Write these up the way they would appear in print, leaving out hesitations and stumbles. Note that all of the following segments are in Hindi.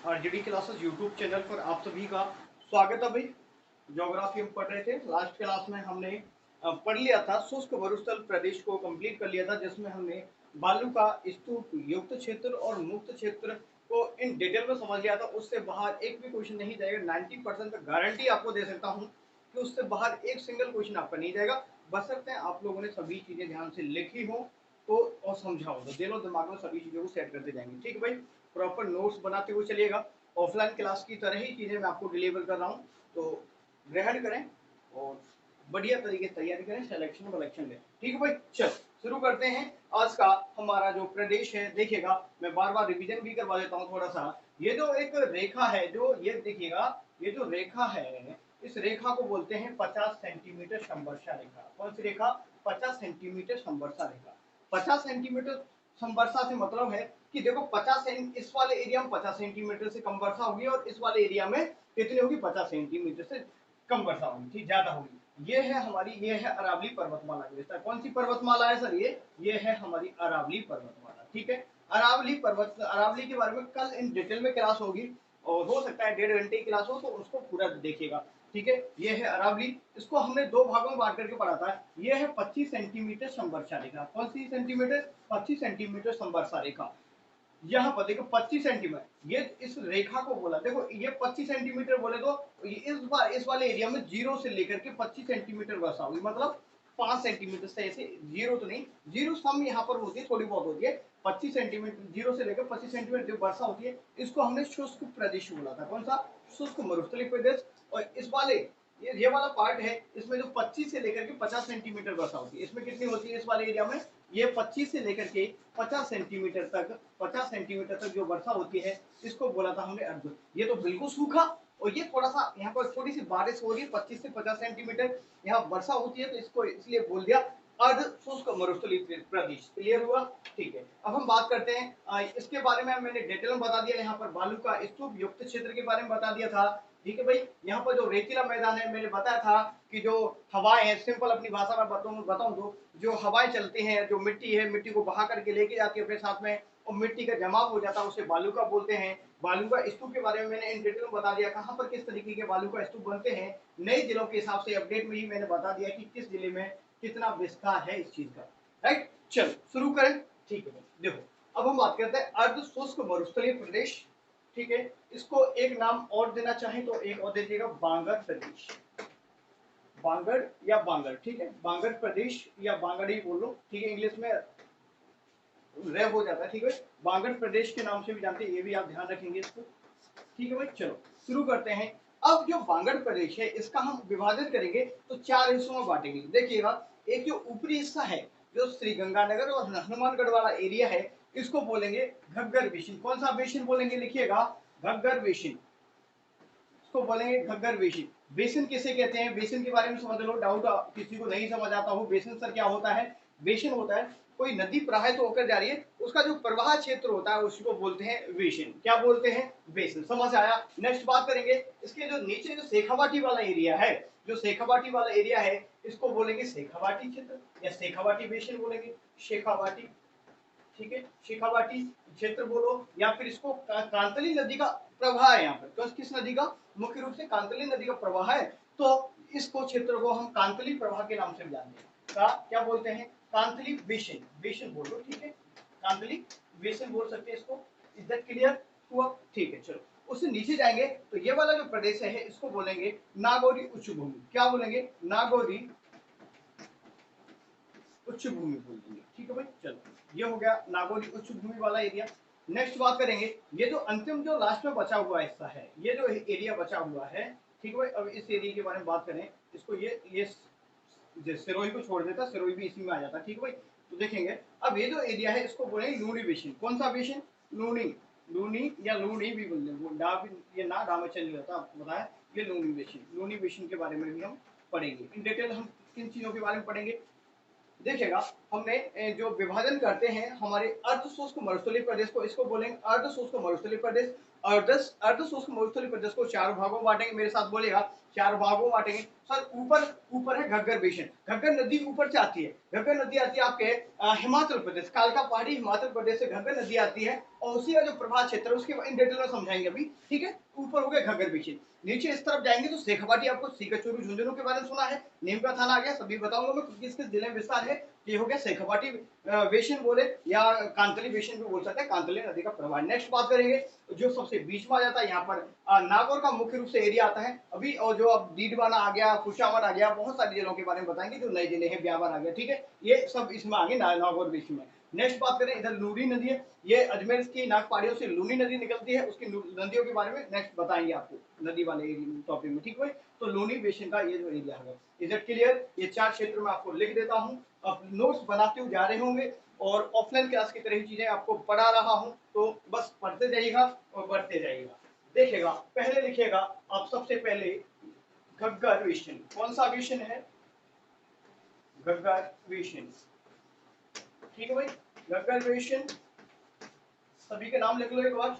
आरजेडी क्लासेस यूट्यूब चैनल पर आप सभी का स्वागत है भाई। ज्योग्राफी हम पढ़ रहे थे। लास्ट क्लास में हमने पढ़ लिया था, शुष्क मरुस्थल प्रदेश को कंप्लीट कर लिया था, जिसमें हमने बालू का स्तूप युक्त क्षेत्र और मुक्त क्षेत्र को इन डिटेल में समझ लिया था। उससे बाहर एक भी क्वेश्चन नहीं जाएगा। 90% तक गारंटी आपको दे सकता हूँ कि उससे बाहर एक सिंगल क्वेश्चन आपका नहीं जाएगा। बशर्ते आप लोगों ने सभी चीजें ध्यान से लिखी हो तो और समझा हो तो दिलो दिमाग में सभी चीजों को सेट करते जाएंगे। ठीक है भाई, प्रॉपर नोट्स बनाते हुए चलिएगा। ऑफलाइन क्लास की तरह ही चीजें मैं आपको डिलीवर कर रहा हूँ, तो ग्रहण करें और बढ़िया तरीके से तैयारी करें, सिलेक्शन वलेक्शन लें। ठीक है भाई, चल शुरू करते हैं। आज का हमारा जो प्रदेश है, देखिएगा मैं बार बार रिवीजन भी करवा देता हूँ थोड़ा सा। ये जो एक रेखा है, जो ये देखिएगा, ये जो रेखा है, इस रेखा को बोलते हैं 50 सेंटीमीटर संवर्षा रेखा। कौन सी रेखा? 50 सेंटीमीटर संवर्षा रेखा। 50 सेंटीमीटर संवर्षा से मतलब है कि देखो 50 इस वाले एरिया में 50 सेंटीमीटर से कम वर्षा होगी और इस वाले एरिया में कितनी होगी? 50 सेंटीमीटर से कम वर्षा होगी, ठीक, ज्यादा होगी। ये है हमारी, ये है अरावली पर्वतमाला की विस्तार। कौन सी पर्वतमाला है सर? ये है हमारी अरावली पर्वतमाला। ठीक है, अरावली पर्वत, अरावली के बारे में कल इन डिटेल में क्लास होगी और हो सकता है 1.5 घंटे की क्लास हो, तो उसको पूरा देखिएगा। ठीक है, ये है अरावली। इसको हमने दो भागों में बांट करके पढ़ा था। ये है 25 सेंटीमीटर संवर्षा रेखा। कौन सी सेंटीमीटर? 25 सेंटीमीटर संवर्षा रेखा। यहाँ पर देखो 25 सेंटीमीटर, ये इस रेखा को बोला। देखो ये 25 सेंटीमीटर बोले तो इस वाले एरिया में जीरो से लेकर के 25 सेंटीमीटर वर्षा होगी, मतलब 5 सेंटीमीटर से ऐसे। जीरो तो नहीं, जीरो सम यहाँ पर होती है, थोड़ी बहुत होती है। 25 सेंटीमीटर, जीरो से लेकर 25 सेंटीमीटर जो वर्षा होती है, इसको हमने शुष्क प्रदेश बोला था। कौन सा? शुष्क मरुस्थलीय प्रदेश। और इस वाले ये वाला पार्ट है, इसमें जो 25 से लेकर के 50 सेंटीमीटर वर्षा होती है, इसमें कितनी होती है इस वाले एरिया में? ये 25 से लेकर के 50 सेंटीमीटर तक, 50 सेंटीमीटर तक जो वर्षा होती है, इसको बोला था हमने अर्ध। ये तो बिल्कुल सूखा, और ये थोड़ा सा यहाँ पर थोड़ी सी बारिश हो रही है, 25 से 50 सेंटीमीटर यहाँ वर्षा होती है, तो इसको इसलिए बोल दिया अर्ध शुष्क मरुस्थलीय प्रदेश। क्लियर हुआ? ठीक है, अब हम बात करते हैं इसके बारे में। मैंने डिटेल में बता दिया, यहाँ पर बालू का स्तूप युक्त क्षेत्र के बारे में बता दिया था। ठीक है भाई, यहाँ पर जो रेतीला मैदान है, मैंने बताया था कि जो हवाएं हैं, सिंपल अपनी भाषा में बताऊं तो जो हवाएं चलती हैं, जो मिट्टी है, मिट्टी को बहा करके लेके जाती है अपने साथ में, और मिट्टी का जमाव हो जाता है, उसे बालू का बोलते हैं। बालू का स्तूप के बारे में मैंने इन डिटेल में बता दिया, कहाँ पर किस तरीके के बालू का स्तूप बनते हैं। नए जिलों के हिसाब से अपडेट में ही मैंने बता दिया कि किस जिले में कितना विस्तार है इस चीज का। राइट, चलो शुरू करें। ठीक है, देखो अब हम बात करते हैं अर्ध शुष्क मरुस्थलीय प्रदेश। ठीक है, इसको एक नाम और देना चाहे तो एक और दे दीजिएगा, बांगर प्रदेश। बांगर या बांगर, ठीक है, बांगर प्रदेश या बांगर ही बोल लो, ठीक है, इंग्लिश में रैप हो जाता है। ठीक है, बांगर प्रदेश के नाम से भी जानते हैं, ये भी आप ध्यान रखेंगे इसको। ठीक है भाई, चलो शुरू करते हैं। अब जो बांगर प्रदेश है, इसका हम विभाजन करेंगे तो चार हिस्सों में बांटेंगे। देखिएगा, एक जो ऊपरी हिस्सा है, जो श्री गंगानगर और हनुमानगढ़ वाला एरिया है, इसको बोलेंगे घग्गर बेसिन। कौन सा बेसिन बोलेंगे? लिखिएगा, घग्गर बेसिन। इसको बोलेंगे घग्गर बेसिन। बेसिन किसे कहते हैं? बेसिन के बारे में समझ लो, डाउट किसी को नहीं समझ आता हो। बेसिन सर क्या होता है? बेसिन होता है कोई नदी प्रवाहित होकर जा रही है, उसका जो प्रवाह क्षेत्र होता है उसको बोलते हैं बेसिन। क्या बोलते हैं? बेसिन। समझ आया? नेक्स्ट बात करेंगे, इसके जो नीचे जो शेखावाटी वाला एरिया है, जो शेखावाटी वाला एरिया है, इसको बोलेंगे शेखावाटी क्षेत्र या शेखावाटी बेसिन बोलेंगे, शेखावाटी। ठीक है, शेखावाटी क्षेत्र बोलो, या फिर इसको कांतली नदी का प्रवाह है यहाँ पर। तो किस नदी का? मुख्य रूप से कांतली नदी का प्रवाह है, तो इसको क्षेत्र को हम कांतली प्रवाह के नाम से जानते हैं। क्या बोलते हैं? कांतली बेसिन। बेसिन बोलो, ठीक है, कांतली बेसिन बोल सकते हैं इसको। इज दैट क्लियर हुआ? ठीक है, चलो उससे नीचे जाएंगे तो ये वाला जो प्रदेश है, इसको बोलेंगे नागौरी उच्च भूमि। क्या बोलेंगे? नागौरी उच्च भूमि बोल देंगे। ठीक है भाई, चलो ये हो गया नागौरी उच्च भूमि वाला एरिया। नेक्स्ट बात करेंगे, ये जो अंतिम जो लास्ट में बचा हुआ हिस्सा है, ये जो एरिया बचा हुआ है, ठीक है भाई, अब इस एरिया के बारे में बात करें, इसको ये सिरोही को छोड़ देता, सिरोही भी इसी में आ जाता। ठीक है भाई, तो देखेंगे अब ये जो एरिया है, इसको बोलेंगे लूनी बेसिन। कौन सा बेसिन? लूनी। लूनी या लूनी भी बोल देंगे, ये ना डा में चल जाता, आपको बताया, ये लूनी बेसिन। लूनी बेसिन के बारे में भी हम पढ़ेंगे इन डिटेल। हम किन चीजों के बारे में पढ़ेंगे? देखिएगा, हमने जो विभाजन करते हैं हमारे अर्ध शुष्क मरुस्थलीय प्रदेश को, इसको बोलेंगे अर्ध शुष्क मरुस्थलीय प्रदेश। अर्ध शुष्क मरुस्थलीय प्रदेश को 4 भागों में बांटेंगे। मेरे साथ बोलेगा 4 भागों में बांटेंगे। सर ऊपर ऊपर है घग्गर बेसिन, घग्गर नदी ऊपर से आती है, घग्गर नदी आती है आपके हिमाचल प्रदेश, कालका पहाड़ी हिमाचल प्रदेश से घग्गर नदी आती है और उसी का जो प्रभाव क्षेत्र है उसके इन डिटेल में समझाएंगे अभी, ठीक है। ऊपर हो गया घग्गर बेसिन, नीचे इस तरफ जाएंगे तो शेखावाटी, आपको सीकर-चोरू झुंझुनू के बारे में सुना है, नीम का थाना आ गया, सभी बताऊंगा मैं किस किस जिले में विस्तार है। ये हो गया शेखावाटी बेसिन बोले या कांतली बेसिन भी बोल सकते हैं, कांतली नदी का प्रभाव। नेक्स्ट बात करेंगे जो सबसे बीच में आ जाता है यहाँ पर नागौर का मुख्य रूप से एरिया आता है अभी, और जो अब डीडवाना आ गया, कुशावर आ गया, बहुत सारी जिलों के बारे में बताएंगे जो नए जिले हैं, ब्यावर आ गया, ठीक है, ये सब इसमें आगे नागौर बीच में। नेक्स्ट बात करें इधर लूनी नदी है, ये अजमेर की नाग पहाड़ियों से लूनी नदी निकलती है, उसकी नदियों के बारे में नेक्स्ट बताएंगे आपको नदी वाले टॉपिक में, ठीक है। तो लूनी बेसिन का ये जो एरिया है, इज इट क्लियर? ये 4 क्षेत्र में आपको लिख देता हूँ, अब नोट्स बनाते हुए जा रहे होंगे और ऑफलाइन क्लास की तरह ही चीजें आपको पढ़ा रहा हूँ, तो बस पढ़ते जाइएगा और बढ़ते जाइएगा। देखिएगा पहले लिखिएगा आप सबसे पहले घग्गर बेसिन, कौन सा बेसिन है? घग्गर बेसिन, ठीक है भाई, घग्गर बेसिन, सभी के नाम लिख लो एक बार।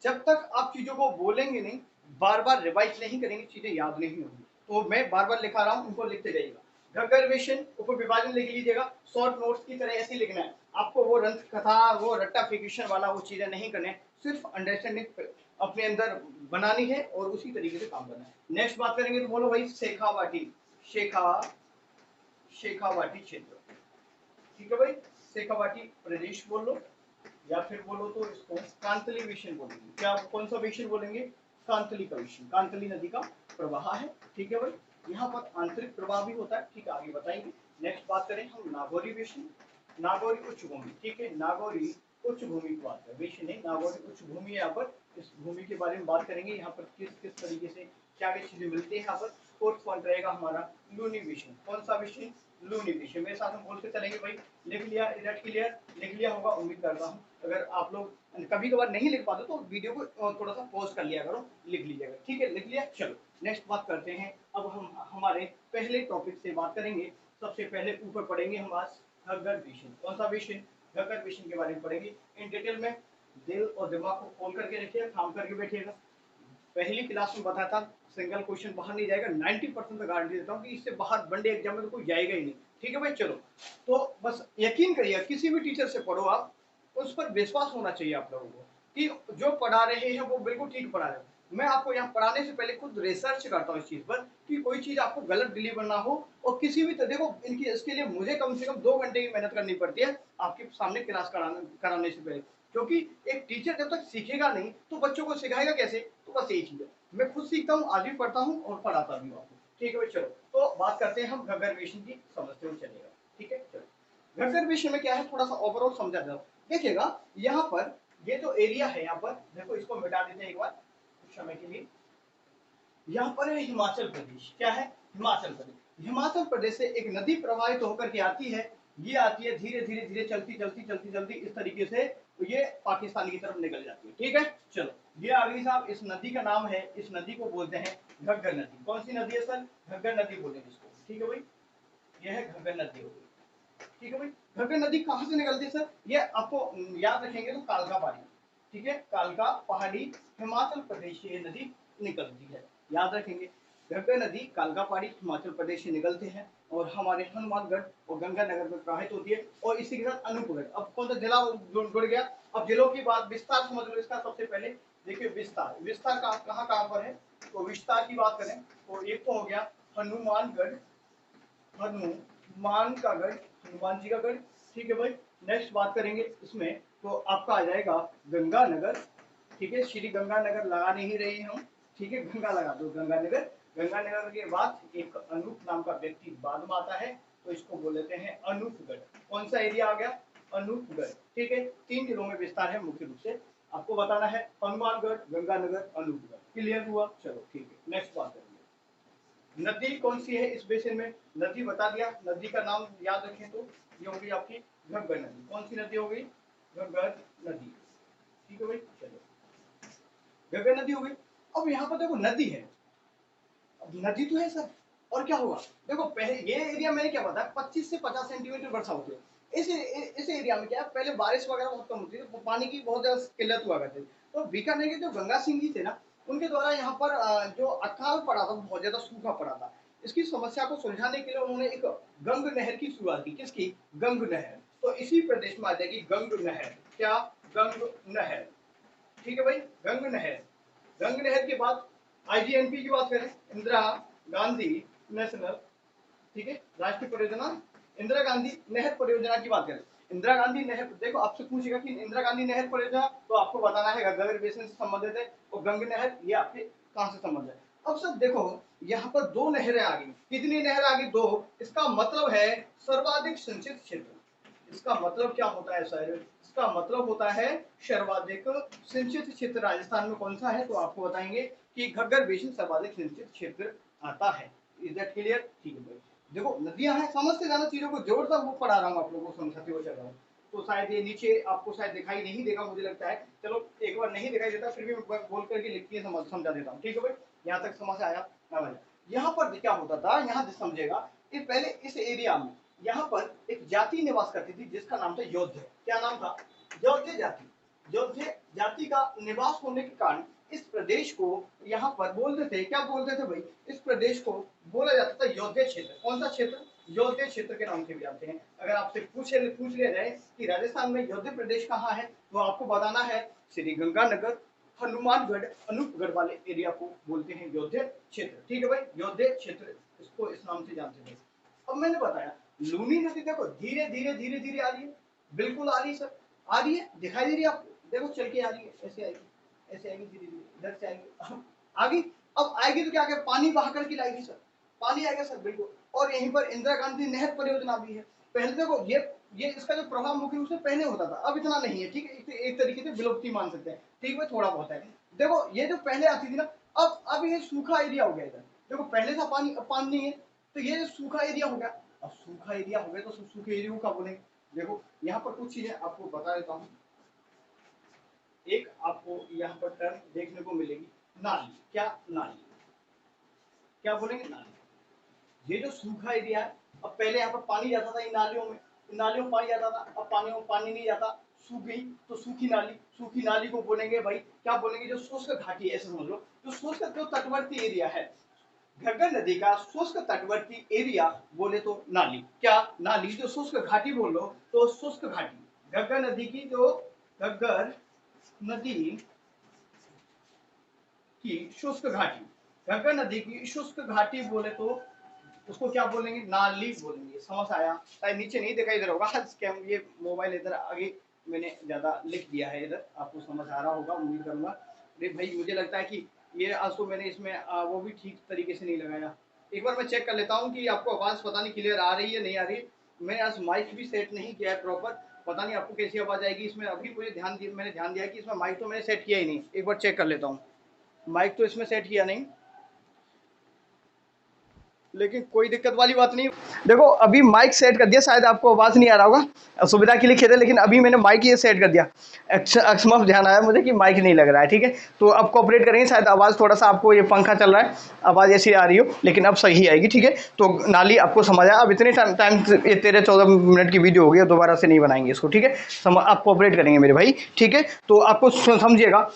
जब तक आप चीजों को बोलेंगे नहीं, बार बार रिवाइज नहीं करेंगे, चीजें याद नहीं होंगी, तो मैं बार बार लिखा रहा हूं, उनको लिखते जाइएगा। घग्गर बेसिन ऊपर विभाजन लिख लीजिएगा, शॉर्ट नोट्स की तरह ऐसे लिखना है आपको, वो रंत कथा वो रट्टाफिकेशन वाला वो चीजें नहीं करने, सिर्फ अंडरस्टैंडिंग अपने अंदर बनानी है और उसी तरीके से काम करना है। नेक्स्ट बात करेंगे तो बोलो भाई शेखावाटी, शेखावाटी क्षेत्र, ठीक है भाई, शेखावाटी प्रदेश बोल लो, या फिर बोलो तो इसको कांतली बेसिन बोलेंगे। क्या कौन सा बेसिन बोलेंगे? कांतली का बेसिन, कांतली नदी का प्रवाह है, ठीक है भाई। यहाँ पर आंतरिक प्रवाह भी होता है, ठीक है, आगे बताएंगे। नेक्स्ट बात करें हम नागौरी बेसिन, नागौरी उच्च भूमि, ठीक है, नागौरी उच्च भूमि की बात करें, बेसिन नहीं, नागौरी उच्च भूमि है। यहाँ पर इस भूमि के बारे में बात करेंगे, यहाँ पर किस किस तरीके से क्या क्या चीजें मिलती है। यहाँ पर फोर्थ पॉइंट रहेगा हमारा लूनी बेसिन, कौन सा बेसिन? लूनी बेसिन। मेरे साथ हम बोल के चलेंगे भाई, लिख लिया? Is that clear? लिख लिया होगा उम्मीद करता हूँ। अगर आप लोग कभी कभार नहीं लिख पाते तो वीडियो को थोड़ा सा पॉज कर लिया करो, लिख लीजिएगा, ठीक है, लिख लिया। चलो नेक्स्ट बात करते हैं, अब हम हमारे पहले टॉपिक से बात करेंगे। सबसे पहले ऊपर पढ़ेंगे हम आज घग्गर बेसिन, कौन सा बेसिन? घग्गर बेसिन के बारे में पढ़ेंगे इन डिटेल में। दिल और दिमाग को खोल करके रखिएगा, काम करके बैठिएगा। पहली क्लास में बताया था सिंगल क्वेश्चन बाहर नहीं जाएगा, 90% का गारंटी देता हूँ कि इससे बाहर वनडे एग्जाम में तो कोई जाएगा ही नहीं, ठीक है भाई। चलो तो बस यकीन करिए, किसी भी टीचर से पढ़ो आप, उस पर विश्वास होना चाहिए आप लोगों को कि जो पढ़ा रहे हैं वो बिल्कुल ठीक पढ़ा रहे हैं। मैं आपको यहाँ पढ़ाने से पहले खुद रिसर्च करता हूँ इस चीज पर कि कोई चीज आपको गलत डिलीवर ना हो, और किसी भी तरह को इनकी इसके लिए मुझे कम से कम 2 घंटे की मेहनत करनी पड़ती है आपके सामने क्लास कराने से पहले, क्योंकि एक टीचर जब तक सीखेगा नहीं तो बच्चों को सिखाएगा कैसे? तो बस यही चीज है, मैं खुद सीखता हूँ, आज भी पढ़ता हूँ और पढ़ाता भी हूँ आपको, ठीक है भाई। चलो तो बात करते हैं हम घग्गर बेसिन की, समझते हुए चलेगा, ठीक है। चलो घग्गर बेसिन में क्या है थोड़ा सा ओवरऑल समझा जाए, देखिएगा यहाँ पर ये जो एरिया है, यहाँ पर देखो, इसको मिटा देते हैं एक बार कुछ समय के लिए। यहाँ पर है हिमाचल प्रदेश, क्या है? हिमाचल प्रदेश। हिमाचल प्रदेश से एक नदी प्रवाहित होकर के आती है, ये आती है धीरे धीरे धीरे चलती चलती चलती चलती इस तरीके से, तो ये पाकिस्तान की तरफ निकल जाती है, ठीक है। चलो ये आ गई साहब, इस नदी का नाम है, इस नदी को बोलते हैं घग्गर नदी। कौन सी नदी है सर? घग्गर नदी बोलेंगे इसको, ठीक है भाई, ये है घग्गर नदी हो गई, ठीक है भाई। घग्गर नदी कहाँ से निकलती है सर? ये आपको याद रखेंगे तो कालका पहाड़ी, ठीक है, कालका पहाड़ी हिमाचल प्रदेश से ये नदी निकलती है, याद रखेंगे। घग्गर नदी कालका पहाड़ी हिमाचल प्रदेश से निकलते हैं और हमारे हनुमानगढ़ और गंगानगर में प्रवाहित होती है, और इसी के साथ अनूपगढ़। अब कौन सा जिला जुड़ गया? अब जिलों की बात विस्तार समझ लो इसका। सबसे पहले देखिए विस्तार, विस्तार कहाँ कहाँ पर है, तो विस्तार की बात करें तो एक तो हो गया हनुमानगढ़, हनुमान का गढ़, हनुमान जी का गढ़, ठीक है भाई। नेक्स्ट बात करेंगे इसमें तो आपका आ जाएगा गंगानगर, ठीक है, श्री गंगानगर लगा नहीं रहे हम, ठीक है, गंगा लगा दो, गंगानगर। गंगानगर के बाद एक अनूप नाम का व्यक्ति बाद में आता है, तो इसको बोल लेते हैं अनूपगढ़। कौन सा एरिया आ गया? अनूपगढ़, ठीक है। 3 जिलों में विस्तार है मुख्य रूप से, आपको बताना है हनुमानगढ़, गंगानगर, अनूपगढ़। क्लियर हुआ? चलो ठीक है, नेक्स्ट बात करेंगे नदी कौन सी है इस बेसिन में, नदी बता दिया, नदी का नाम याद रखें तो ये होगी आपकी घग्गर नदी। कौन सी नदी हो गई? घग्गर नदी, ठीक है भाई। चलो घग्गर नदी हो गई। अब यहाँ पर देखो नदी है, अब नदी तो है सर, और क्या होगा? देखो पहले ये एरिया मैंने क्या बताया, 25 से 50 सेंटीमीटर वर्षा होती है। इस एरिया में क्या है, पहले बारिश वगैरह बहुत कम होती है, तो पानी की बहुत ज्यादा किल्लत हुआ करती है। तो बीकानेर के जो गंगा सिंह जी थे ना, उनके द्वारा यहाँ पर जो अकाल पड़ा था, बहुत ज्यादा सूखा पड़ा था, इसकी समस्या को सुलझाने के लिए उन्होंने एक गंग नहर की शुरुआत की। किसकी? गंग नहर। तो इसी प्रदेश में आ जाएगी गंग नहर। क्या? गंग नहर। ठीक है भाई, गंग नहर। गंग नहर के बाद आईजीएनपी की बात करें, इंदिरा गांधी नेशनल, ठीक है, राष्ट्रीय परियोजना, इंदिरा गांधी नहर परियोजना की बात करें, इंदिरा गांधी नहर, देखो आपसे पूछेगा कि इंदिरा गांधी नहर परियोजना, तो आपको बताना है घग्गर बेसिन से संबंधित है, और गंग नहर ये आपके कहां से संबंधित है। अब सर देखो यहाँ पर दो नहरें आ गई। कितनी नहर आ गई? दो। इसका मतलब है सर्वाधिक सिंचित क्षेत्र। इसका मतलब क्या होता है सर? इसका मतलब होता है सर्वाधिक सिंचित क्षेत्र राजस्थान में कौन सा है, तो आपको बताएंगे कि घग्गर बेसिन सर्वाधिक सिंचित क्षेत्र आता है। Is that clear? ठीक है भाई। देखो नदियां हैं, समझते जाना चीजों को, जोर से वो पढ़ा रहा हूँ आप लोगों को, समझाते हुए चल रहा हूँ। तो शायद ये नीचे आपको शायद दिखाई नहीं देगा, मुझे लगता है। चलो एक बार नहीं दिखाई देता, फिर भी मैं बोल करके लिख के समझा देता हूँ। ठीक है भाई, यहाँ तक समझ आया? यहाँ पर क्या होता था, यहाँ समझेगा, ये पहले इस एरिया में यहाँ पर एक जाति निवास करती थी जिसका नाम था योद्ध। क्या नाम था? योद्ध जाति। योद्ध जाति का निवास होने के कारण इस प्रदेश को यहाँ पर बोलते थे, क्या बोलते थे भाई? इस प्रदेश को बोला जाता था योद्ध क्षेत्र। कौन सा क्षेत्र? योद्ध क्षेत्र के नाम से भी जानते हैं। अगर आपसे पूछ लिया जाए कि राजस्थान में योद्ध प्रदेश कहाँ है, तो आपको बताना है श्री गंगानगर, हनुमानगढ़, अनूपगढ़ वाले एरिया को बोलते हैं योद्ध क्षेत्र। ठीक है भाई, योद्ध क्षेत्र इसको इस नाम से जानते हैं। अब मैंने बताया लूनी नदी देखो धीरे धीरे धीरे धीरे आ रही है, बिल्कुल आ रही है सर, आ रही है, दिखाई दे रही है आपको, देखो चल के आ रही है, ऐसे आएगी, ऐसे आएगी, धीरे धीरे इधर से आएगी, आगे। अब आएगी तो क्या क्या पानी बहा करके लाएगी सर, पानी आएगा सर, बिल्कुल। और यहीं पर इंदिरा गांधी नहर परियोजना भी है। पहले देखो ये इसका जो प्रभाव मुख्य रूप से पहले होता था, अब इतना नहीं है। ठीक है, एक तरीके से विलुप्ति मान सकते हैं। ठीक है, थोड़ा बहुत है। देखो ये जो पहले आती थी ना, अब ये सूखा एरिया हो गया इधर। देखो पहले था पानी, अब पानी नहीं है, तो ये सूखा एरिया हो गया। अब सूखा एरिया हो गया तो सूखे एरिया को क्या बोलेंगे? देखो यहाँ पर कुछ चीजें आपको बता देता हूँ। एक आपको यहाँ पर टर्म देखने को मिलेगी, नाली। क्या? नाली। क्या बोलेंगे? नाली। ये जो सूखा एरिया है, अब पहले यहाँ पर पानी जाता था इन नालियों में, इन नालियों में पानी जाता था, अब पानी में पानी नहीं जाता, सूख गई, तो सूखी नाली। सूखी नाली को बोलेंगे भाई, क्या बोलेंगे? जो शुष्क घाटी, ऐसे समझ लो, जो शुष्क जो तटवर्ती एरिया है, घग्गर नदी का शुष्क तटवर्ती एरिया बोले तो नाली। क्या? नाली। जो शुष्क घाटी बोल लो तो शुष्क घाटी। घग्गर नदी की जो घग्गर नदी की शुष्क घाटी, घग्गर नदी की शुष्क घाटी बोले तो उसको क्या बोलेंगे? नाली बोलेंगे। समझ आया? शायद नीचे नहीं दिखाई दे रहा होगा, ये मोबाइल इधर आगे मैंने ज्यादा लिख दिया है, इधर आपको समझ आ रहा होगा, उम्मीद करूंगा। अरे भाई मुझे लगता है कि ये आज तो मैंने इसमें वो भी ठीक तरीके से नहीं लगाया। एक बार मैं चेक कर लेता हूँ कि आपको आवाज पता नहीं क्लियर आ रही है नहीं आ रही। मैंने आज माइक भी सेट नहीं किया है प्रॉपर, पता नहीं आपको कैसी आवाज आएगी इसमें। अभी मुझे मैंने ध्यान दिया कि इसमें माइक तो मैंने सेट किया ही नहीं। एक बार चेक कर लेता हूँ, माइक तो इसमें सेट किया नहीं, लेकिन कोई दिक्कत वाली बात नहीं। देखो अभी माइक सेट कर दिया, शायद आपको आवाज़ नहीं आ रहा होगा, सुविधा के लिए खेले, लेकिन अभी मैंने माइक ये सेट कर दिया। अक्सर ध्यान आया मुझे कि माइक नहीं लग रहा है। ठीक है, तो अब कोऑपरेट करेंगे। शायद आवाज़ थोड़ा सा आपको, ये पंखा चल रहा है, आवाज़ ऐसी आ रही हो, लेकिन अब सही आएगी। ठीक है, तो नाली आपको समझ आया। अब इतने टाइम ये 13-14 मिनट की वीडियो हो गई, दोबारा से नहीं बनाएंगे इसको। ठीक है, आप कोऑपरेट करेंगे मेरे भाई। ठीक है, तो आपको समझिएगा,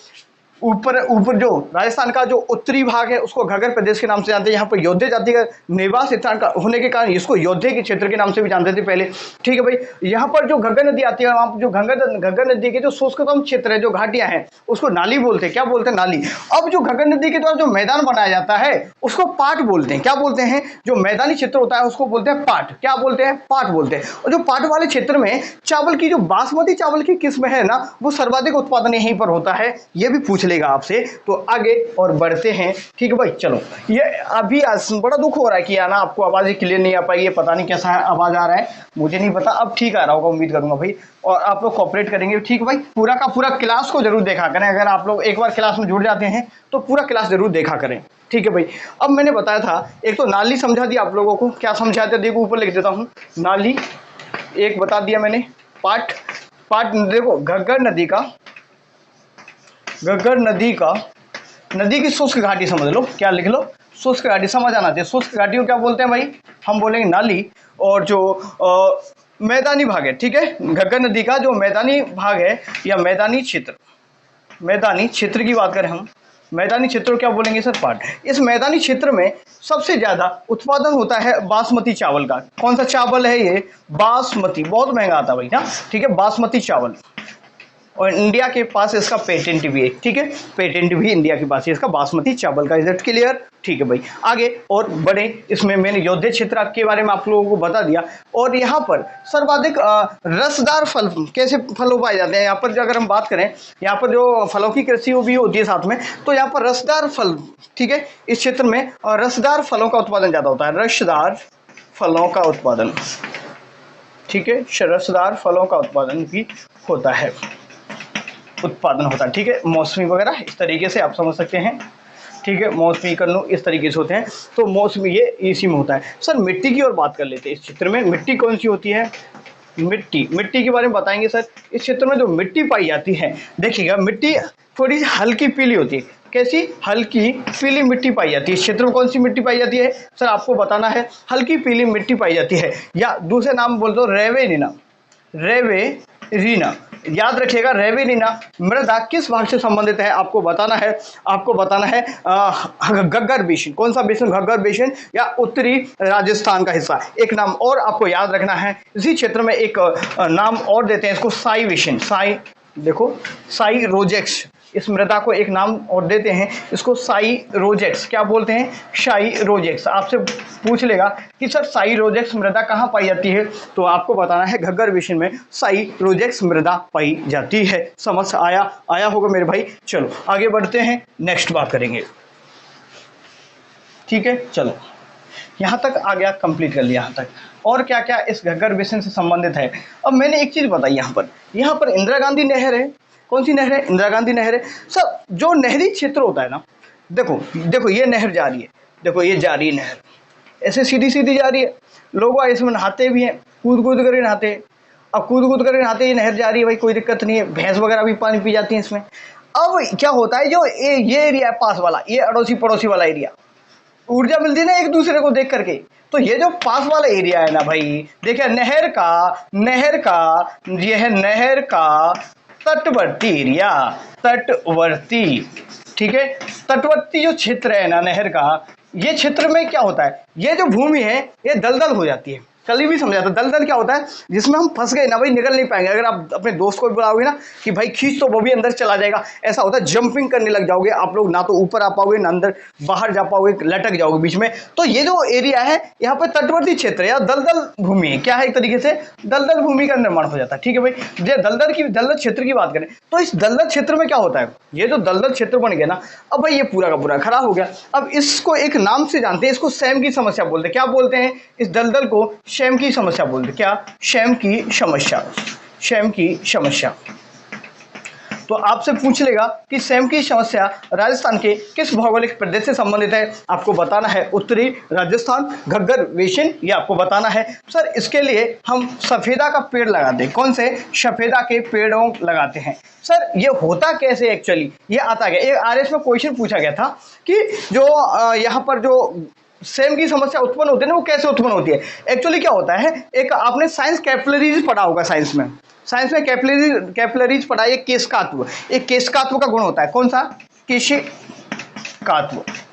ऊपर जो राजस्थान का जो उत्तरी भाग है उसको घग्गर प्रदेश के नाम से जानते हैं। यहाँ पर योद्धे जाति का निवास स्थान का होने के कारण इसको योद्धे के क्षेत्र के नाम से भी जानते थे पहले। ठीक है भाई, यहाँ पर जो घग्गर नदी आती है, वहाँ पर जो घग्गर नदी के जो शुष्कतम क्षेत्र है, जो घाटियां हैं, उसको नाली बोलते हैं। क्या बोलते हैं? नाली। अब जो घग्गर नदी के द्वारा जो मैदान बनाया जाता है उसको पाट बोलते हैं। क्या बोलते हैं? जो मैदानी क्षेत्र होता है उसको बोलते हैं पाट। क्या बोलते हैं? पाट बोलते हैं। और जो पाट वाले क्षेत्र में चावल की, जो बासमती चावल की किस्म है ना, वो सर्वाधिक उत्पादन यहीं पर होता है। ये भी पूछ लेगा आपसे। तो आगे और बढ़ते हैं। ठीक है भाई, चलो। ये अभी बड़ा दुख हो रहा है कि ना आपको आवाज क्लियर नहीं आ पाई है, पता नहीं कैसा आवाज आ रहा है, मुझे नहीं पता। अब ठीक आ रहा होगा, उम्मीद करूंगा भाई, और आप लोग कोऑपरेट करेंगे। ठीक है भाई, पूरा का पूरा क्लास को जरूर देखा करें। अगर आप लोग एक बार क्लास में जुड़ जाते हैं तो पूरा क्लास जरूर देखा करें। ठीक है भाई, अब मैंने बताया था, एक तो नाली समझा दिया आप लोगों को। क्या समझाते? देखो ऊपर लिख देता हूं, नाली एक बता दिया मैंने, पाट। देखो घग्गर नदी की शुष्क घाटी समझ लो। क्या लिख लो? शुष्क घाटी। समझ आना चाहिए। शुष्क घाटी को क्या बोलते हैं भाई? हम बोलेंगे नाली। और जो मैदानी भाग है, ठीक है, घग्गर नदी का जो मैदानी भाग है या मैदानी क्षेत्र, मैदानी क्षेत्र की बात करें हम, मैदानी क्षेत्र को क्या बोलेंगे सर? पाट। इस मैदानी क्षेत्र में सबसे ज्यादा उत्पादन होता है बासमती चावल का। कौन सा चावल है ये? बासमती। बहुत महंगा आता है भाई ना, ठीक है, बासमती चावल। और इंडिया के पास इसका पेटेंट भी है, ठीक है, पेटेंट भी इंडिया के पास है इसका, बासमती चावल का। Is it clear? ठीक है भाई। आगे और बड़े, इसमें मैंने योद्धा क्षेत्र के बारे में आप लोगों को बता दिया। और यहाँ पर सर्वाधिक रसदार फल, कैसे फल उगाए जाते हैं यहाँ पर? जो अगर हम बात करें, यहाँ पर जो फलों की कृषि वो भी होती है साथ में, तो यहाँ पर रसदार फल, ठीक है, इस क्षेत्र में रसदार फलों का उत्पादन ज़्यादा होता है, रसदार फलों का उत्पादन, ठीक है, रसदार फलों का उत्पादन भी होता है, ठीक है। मौसमी वगैरह इस तरीके से आप समझ सकते हैं, ठीक है, मौसमी कन्नू इस तरीके से होते हैं। तो मौसमी ये इसी में होता है। सर मिट्टी की ओर बात कर लेते हैं। इस क्षेत्र में मिट्टी कौन सी होती है? मिट्टी के बारे में बताएंगे सर। इस क्षेत्र में जो मिट्टी पाई जाती है, देखिएगा, मिट्टी थोड़ी सी हल्की पीली होती है। कैसी? हल्की पीली मिट्टी पाई जाती है। इस क्षेत्र में कौन सी मिट्टी पाई जाती है सर? आपको बताना है। हल्की पीली मिट्टी पाई जाती है, या दूसरे नाम बोल दो रेवेलिना। रेवेलिना, याद रखिएगा, रेवेलिना मृदा किस भाग से संबंधित है? आपको बताना है। घग्गर बेसिन। कौन सा बेसिन? घग्गर बेसिन, या उत्तरी राजस्थान का हिस्सा। एक नाम और आपको याद रखना है, इसी क्षेत्र में एक नाम और देते हैं इसको, साई बेसिन। साई, देखो, साई रोजेक्स। इस मृदा को एक नाम और देते हैं, इसको साई रोजेक्स। क्या बोलते हैं? साई रोजेक्स। आपसे पूछ लेगा कि सर साई रोजेक्स मृदा कहाँ पाई जाती है, तो आपको बताना है घग्गर बेसिन में साई रोजेक्स मृदा पाई जाती है। समझ आया होगा मेरे भाई। चलो आगे बढ़ते हैं, नेक्स्ट बात करेंगे, ठीक है। चलो यहाँ तक आ गया, कंप्लीट कर लिया यहाँ तक। और क्या क्या इस घग्गर बेसिन से संबंधित है? अब मैंने एक चीज़ बताई, यहाँ पर इंदिरा गांधी नहर है। कौन सी नहर है? इंदिरा गांधी नहर है। सर जो नहरी क्षेत्र होता है ना, देखो ये नहर जा रही है, देखो ये जा रही है नहर, ऐसे सीधी सीधी जा रही है। लोग इसमें नहाते भी हैं, कूद कर नहाते हैं। अब कूद कर नहाते ये नहर जा रही है भाई, कोई दिक्कत नहीं है, भैंस वगैरह भी पानी पी जाती है इसमें। अब क्या होता है, जो ये एरिया है पास वाला, ये अड़ोसी पड़ोसी वाला एरिया, ऊर्जा मिलती है ना एक दूसरे को देख करके। तो ये जो पास वाला एरिया है ना भाई, देखिए नहर का तटवर्ती एरिया, तटवर्ती, ठीक है, तटवर्ती जो क्षेत्र है ना नहर का, ये क्षेत्र में क्या होता है, ये जो भूमि है ये दलदल हो जाती है। कल भी समझा था, दलदल क्या होता है, जिसमें हम फंस गए ना भाई, निकल नहीं पाएंगे। अगर आप अपने दोस्त को भी बुलाओगे ना कि भाई खींच, तो वो भी अंदर चला जाएगा। ऐसा होता है, जंपिंग करने लग जाओगे आप लोग, ना तो ऊपर आ पाओगे ना अंदर बाहर जा पाओगे, लटक जाओगे बीच में। तो ये जो एरिया है यहाँ पे तटवर्ती क्षेत्र या दलदल भूमि है, क्या है, एक तरीके से दलदल भूमि का निर्माण हो जाता है, ठीक है भाई। दलदल क्षेत्र की बात करें तो इस दलदल क्षेत्र में क्या होता है, ये जो दलदल क्षेत्र बन गया ना, अब भाई ये पूरा का पूरा खराब हो गया। अब इसको एक नाम से जानते हैं, इसको शैम की समस्या बोलते हैं। क्या बोलते हैं? इस दलदल को शैम की समस्या बोलते हैं। क्या? शैम की समस्या। तो आपसे पूछ लेगा कि शैम की समस्या राजस्थान के किस भौगोलिक प्रदेश से संबंधित है? आपको बताना है उत्तरी राजस्थान, घग्गर बेसिन, ये आपको बताना है। सर इसके लिए हम सफेदा का पेड़ लगाते हैं। कौन से? सफेदा के पेड़ों लगाते हैं। सर ये होता कैसे एक्चुअली, ये आता गया, एक आरएस में क्वेश्चन पूछा गया था कि जो यहाँ पर जो शैम की समस्या उत्पन्न होती है ना, वो कैसे उत्पन्न होती है। एक्चुअली क्या होता है, एक आपने साइंस कैपिलरीज पढ़ा होगा, साइंस में कैपिलरीज पढ़ा, एक केशकात्व, एक केशकात्व का गुण होता है। कौन सा?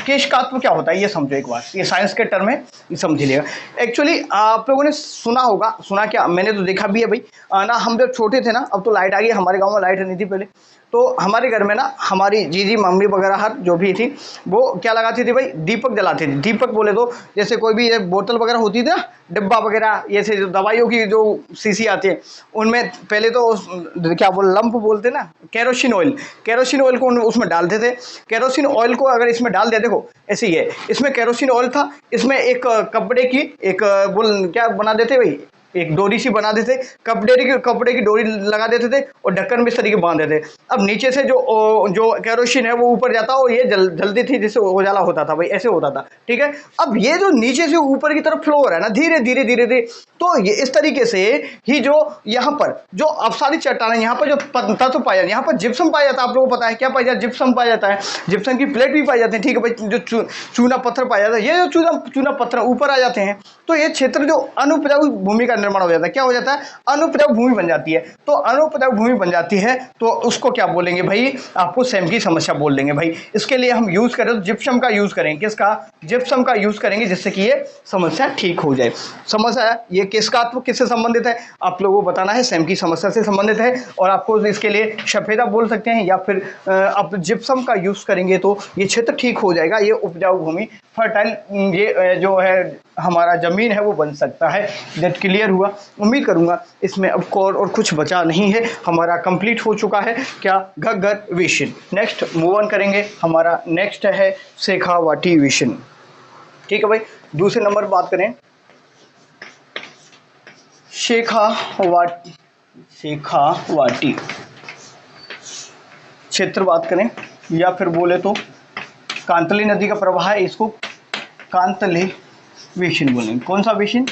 केशकात्व क्या होता है ये समझो एक बार, ये साइंस के टर्म है, ये समझ लीजिएगा। एक्चुअली आप लोगों ने सुना क्या, मैंने तो देखा भी है भाई ना। हम जब छोटे थे ना, अब तो लाइट आ गई, हमारे गांव में लाइट नहीं थी पहले, तो हमारे घर में ना हमारी जीजी मम्मी वगैरह हर जो भी थी वो क्या लगाती थी भाई, दीपक जलाती थी। दीपक बोले तो जैसे कोई भी बोतल वगैरह होती थी ना, डिब्बा वगैरह, जैसे जो दवाइयों की जो शीशी आती है, उनमें पहले तो क्या लंप बोलते ना, केरोसिन ऑयल को उसमें डालते थे। केरोसिन ऑयल को अगर इसमें डाल दिया, देखो ऐसे ही है, इसमें केरोसिन ऑयल था, इसमें एक कपड़े की एक क्या बना देते भाई, एक डोरी सी बना देते, कपड़े की डोरी लगा देते थे और ढक्कन में इस तरीके बांध देते। अब नीचे से जो केरोसिन है वो ऊपर जाता और ये जलती थी, जिससे उजाला होता था भाई, ऐसे होता था, ठीक है। अब ये जो नीचे से ऊपर की तरफ फ्लो हो रहा है ना, धीरे धीरे, तो ये इस तरीके से ही जो यहाँ पर जो अपसारी चट्टान है, यहाँ पर जो तत्व पाया जाता है, यहाँ पर जिप्सम पाया जाता है। आप लोगों को पता है क्या पाया जाता है? जिप्सम पाया जाता है, जिप्सम की प्लेट भी पाई जाती है, ठीक है भाई। जो चूना पत्थर पाया जाता है, ये जो चूना पत्थर ऊपर आ जाते हैं, तो ये क्षेत्र जो अनुपजाऊ भूमि का निर्माण हो जाता है, क्या हो जाता है, अनुपजाऊ भूमि बन जाती है। तो अनुपजाऊ भूमि बन जाती है तो उसको क्या बोलेंगे भाई, आपको सेम की समस्या बोल देंगे भाई। इसके लिए हम यूज करें तो जिप्सम का यूज करेंगे, किसका, जिप्सम का यूज करेंगे, जिससे कि ये समस्या ठीक हो जाए। समझ आया, ये किसका, तो किससे संबंधित है, आप लोगों को बताना है, सेम की समस्या से संबंधित है। और आपको इसके लिए सफेदा बोल सकते हैं या फिर आप जिप्सम का यूज करेंगे तो ये क्षेत्र ठीक हो जाएगा, ये उपजाऊ भूमि फर्टाइल, ये जो है हमारा जमीन है वो बन सकता है। दैट क्लियर हुआ, उम्मीद करूंगा इसमें अब और कुछ बचा नहीं है, हमारा कंप्लीट हो चुका है क्या, घग्गर विषन। नेक्स्ट मूव ऑन करेंगे, हमारा नेक्स्ट है शेखावाटी विषन। ठीक है भाई, दूसरे नंबर पर बात करें शेखावाटी क्षेत्र बात करें, या फिर बोले तो कांतली नदी का प्रवाह है, इसको कांतली विषन बोलेंगे। कौन सा विषन,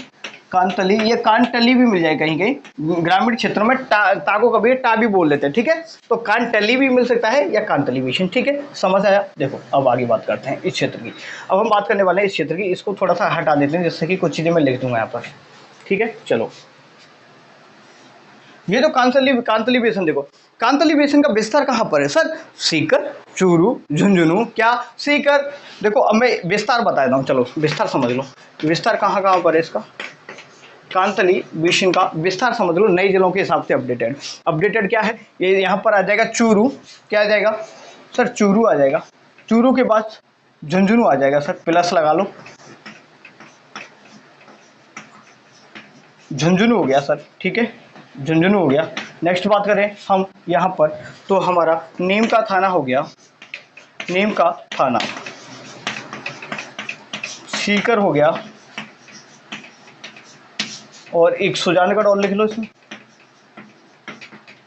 कांतली, ये कांटली भी मिल जाए कहीं कहीं, ग्रामीण क्षेत्रों में ता को कभी टा भी बोल लेते हैं, ठीक है, तो कांटली भी मिल सकता है या कांतली विषन, ठीक है, समझ आया। देखो अब आगे बात करते हैं इस क्षेत्र की, अब हम बात करने वाले हैं इस क्षेत्र की, इसको थोड़ा सा हटा देते हैं जिससे कि कुछ चीजें मैं लिख दूंगा यहाँ पर, ठीक है। चलो, ये जो कांतली बेसन, देखो कांतली बेसन का विस्तार कहाँ पर है सर, सीकर, चूरू, झुंझुनू, क्या सीकर। देखो अब मैं विस्तार बताता हूँ, चलो विस्तार समझ लो, विस्तार कहाँ कहाँ पर है इसका, कांतली बेसन का विस्तार समझ लो, नई जिलों के हिसाब से अपडेटेड क्या है, ये यहाँ पर आ जाएगा चूरू, क्या आ जाएगा सर, चूरू आ जाएगा, चूरू के बाद झुंझुनू आ जाएगा सर, प्लस लगा लो, झुंझुनू हो गया सर, ठीक है, झुंझुनू हो गया। नेक्स्ट बात करें हम यहाँ पर, तो हमारा नीम का थाना हो गया, नीम का थाना, सीकर हो गया, और एक सुजानगढ़ और लिख लो इसमें,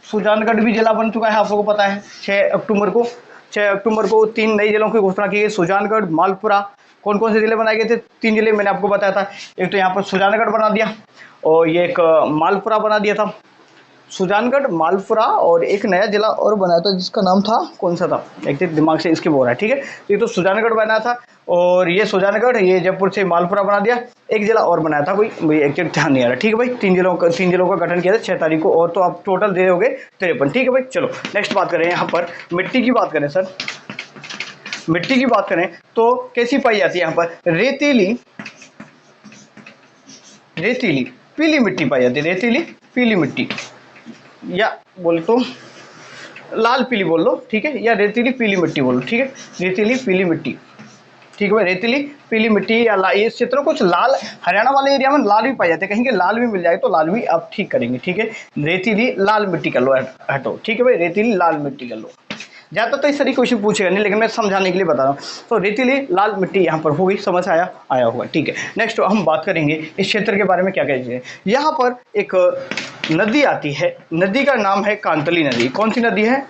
सुजानगढ़ भी जिला बन चुका है, आप लोगों को पता है 6 अक्टूबर को 3 नई जिलों की घोषणा की गई, सुजानगढ़, मालपुरा। कौन कौन से जिले बनाए गए थे, 3 जिले मैंने आपको बताया था, एक तो यहाँ पर सुजानगढ़ बना दिया और ये एक मालपुरा बना दिया था, सुजानगढ़, मालपुरा, और एक नया जिला और बनाया था जिसका नाम था, कौन सा था, एक दिमाग से इसके बोल रहा है, ठीक है। ये तो सुजानगढ़ बनाया था, और ये सुजानगढ़, ये जयपुर से मालपुरा बना दिया, एक जिला और बनाया था कोई एग्जैक्ट ध्यान नहीं आ रहा, ठीक है भाई। 3 जिलों का गठन किया था 6 तारीख को, और तो आप टोटल दे दोगे 53, ठीक है भाई। चलो नेक्स्ट बात करें, यहाँ पर मिट्टी की बात करें सर, मिट्टी की बात करें तो कैसी पाई जाती है यहाँ पर, रेतीली पीली मिट्टी पाई जाती है, रेतीली पीली मिट्टी, या बोले तो लाल पीली बोल लो, ठीक है, या रेतीली पीली मिट्टी बोलो, ठीक है, रेतीली पीली मिट्टी, ठीक है भाई, रेतीली पीली मिट्टी या ये क्षेत्र कुछ लाल, हरियाणा वाले एरिया में लाल भी पाए जाते हैं, कहीं के लाल भी मिल जाए तो लाल भी आप ठीक करेंगे, ठीक है, रेतीली लाल मिट्टी कर लो, हटो, ठीक है भाई, रेतीली लाल मिट्टी कर लो। ज़्यादा तो इस तरह क्वेश्चन पूछेगा नहीं, लेकिन मैं समझाने के लिए बता रहा हूँ। तो रेतीली लाल मिट्टी यहाँ पर होगी, समझ आया होगा, ठीक है। नेक्स्ट हम बात करेंगे इस क्षेत्र के बारे में, क्या कहते हैं, यहाँ पर एक नदी आती है, नदी का नाम है कांतली नदी। कौन सी नदी है,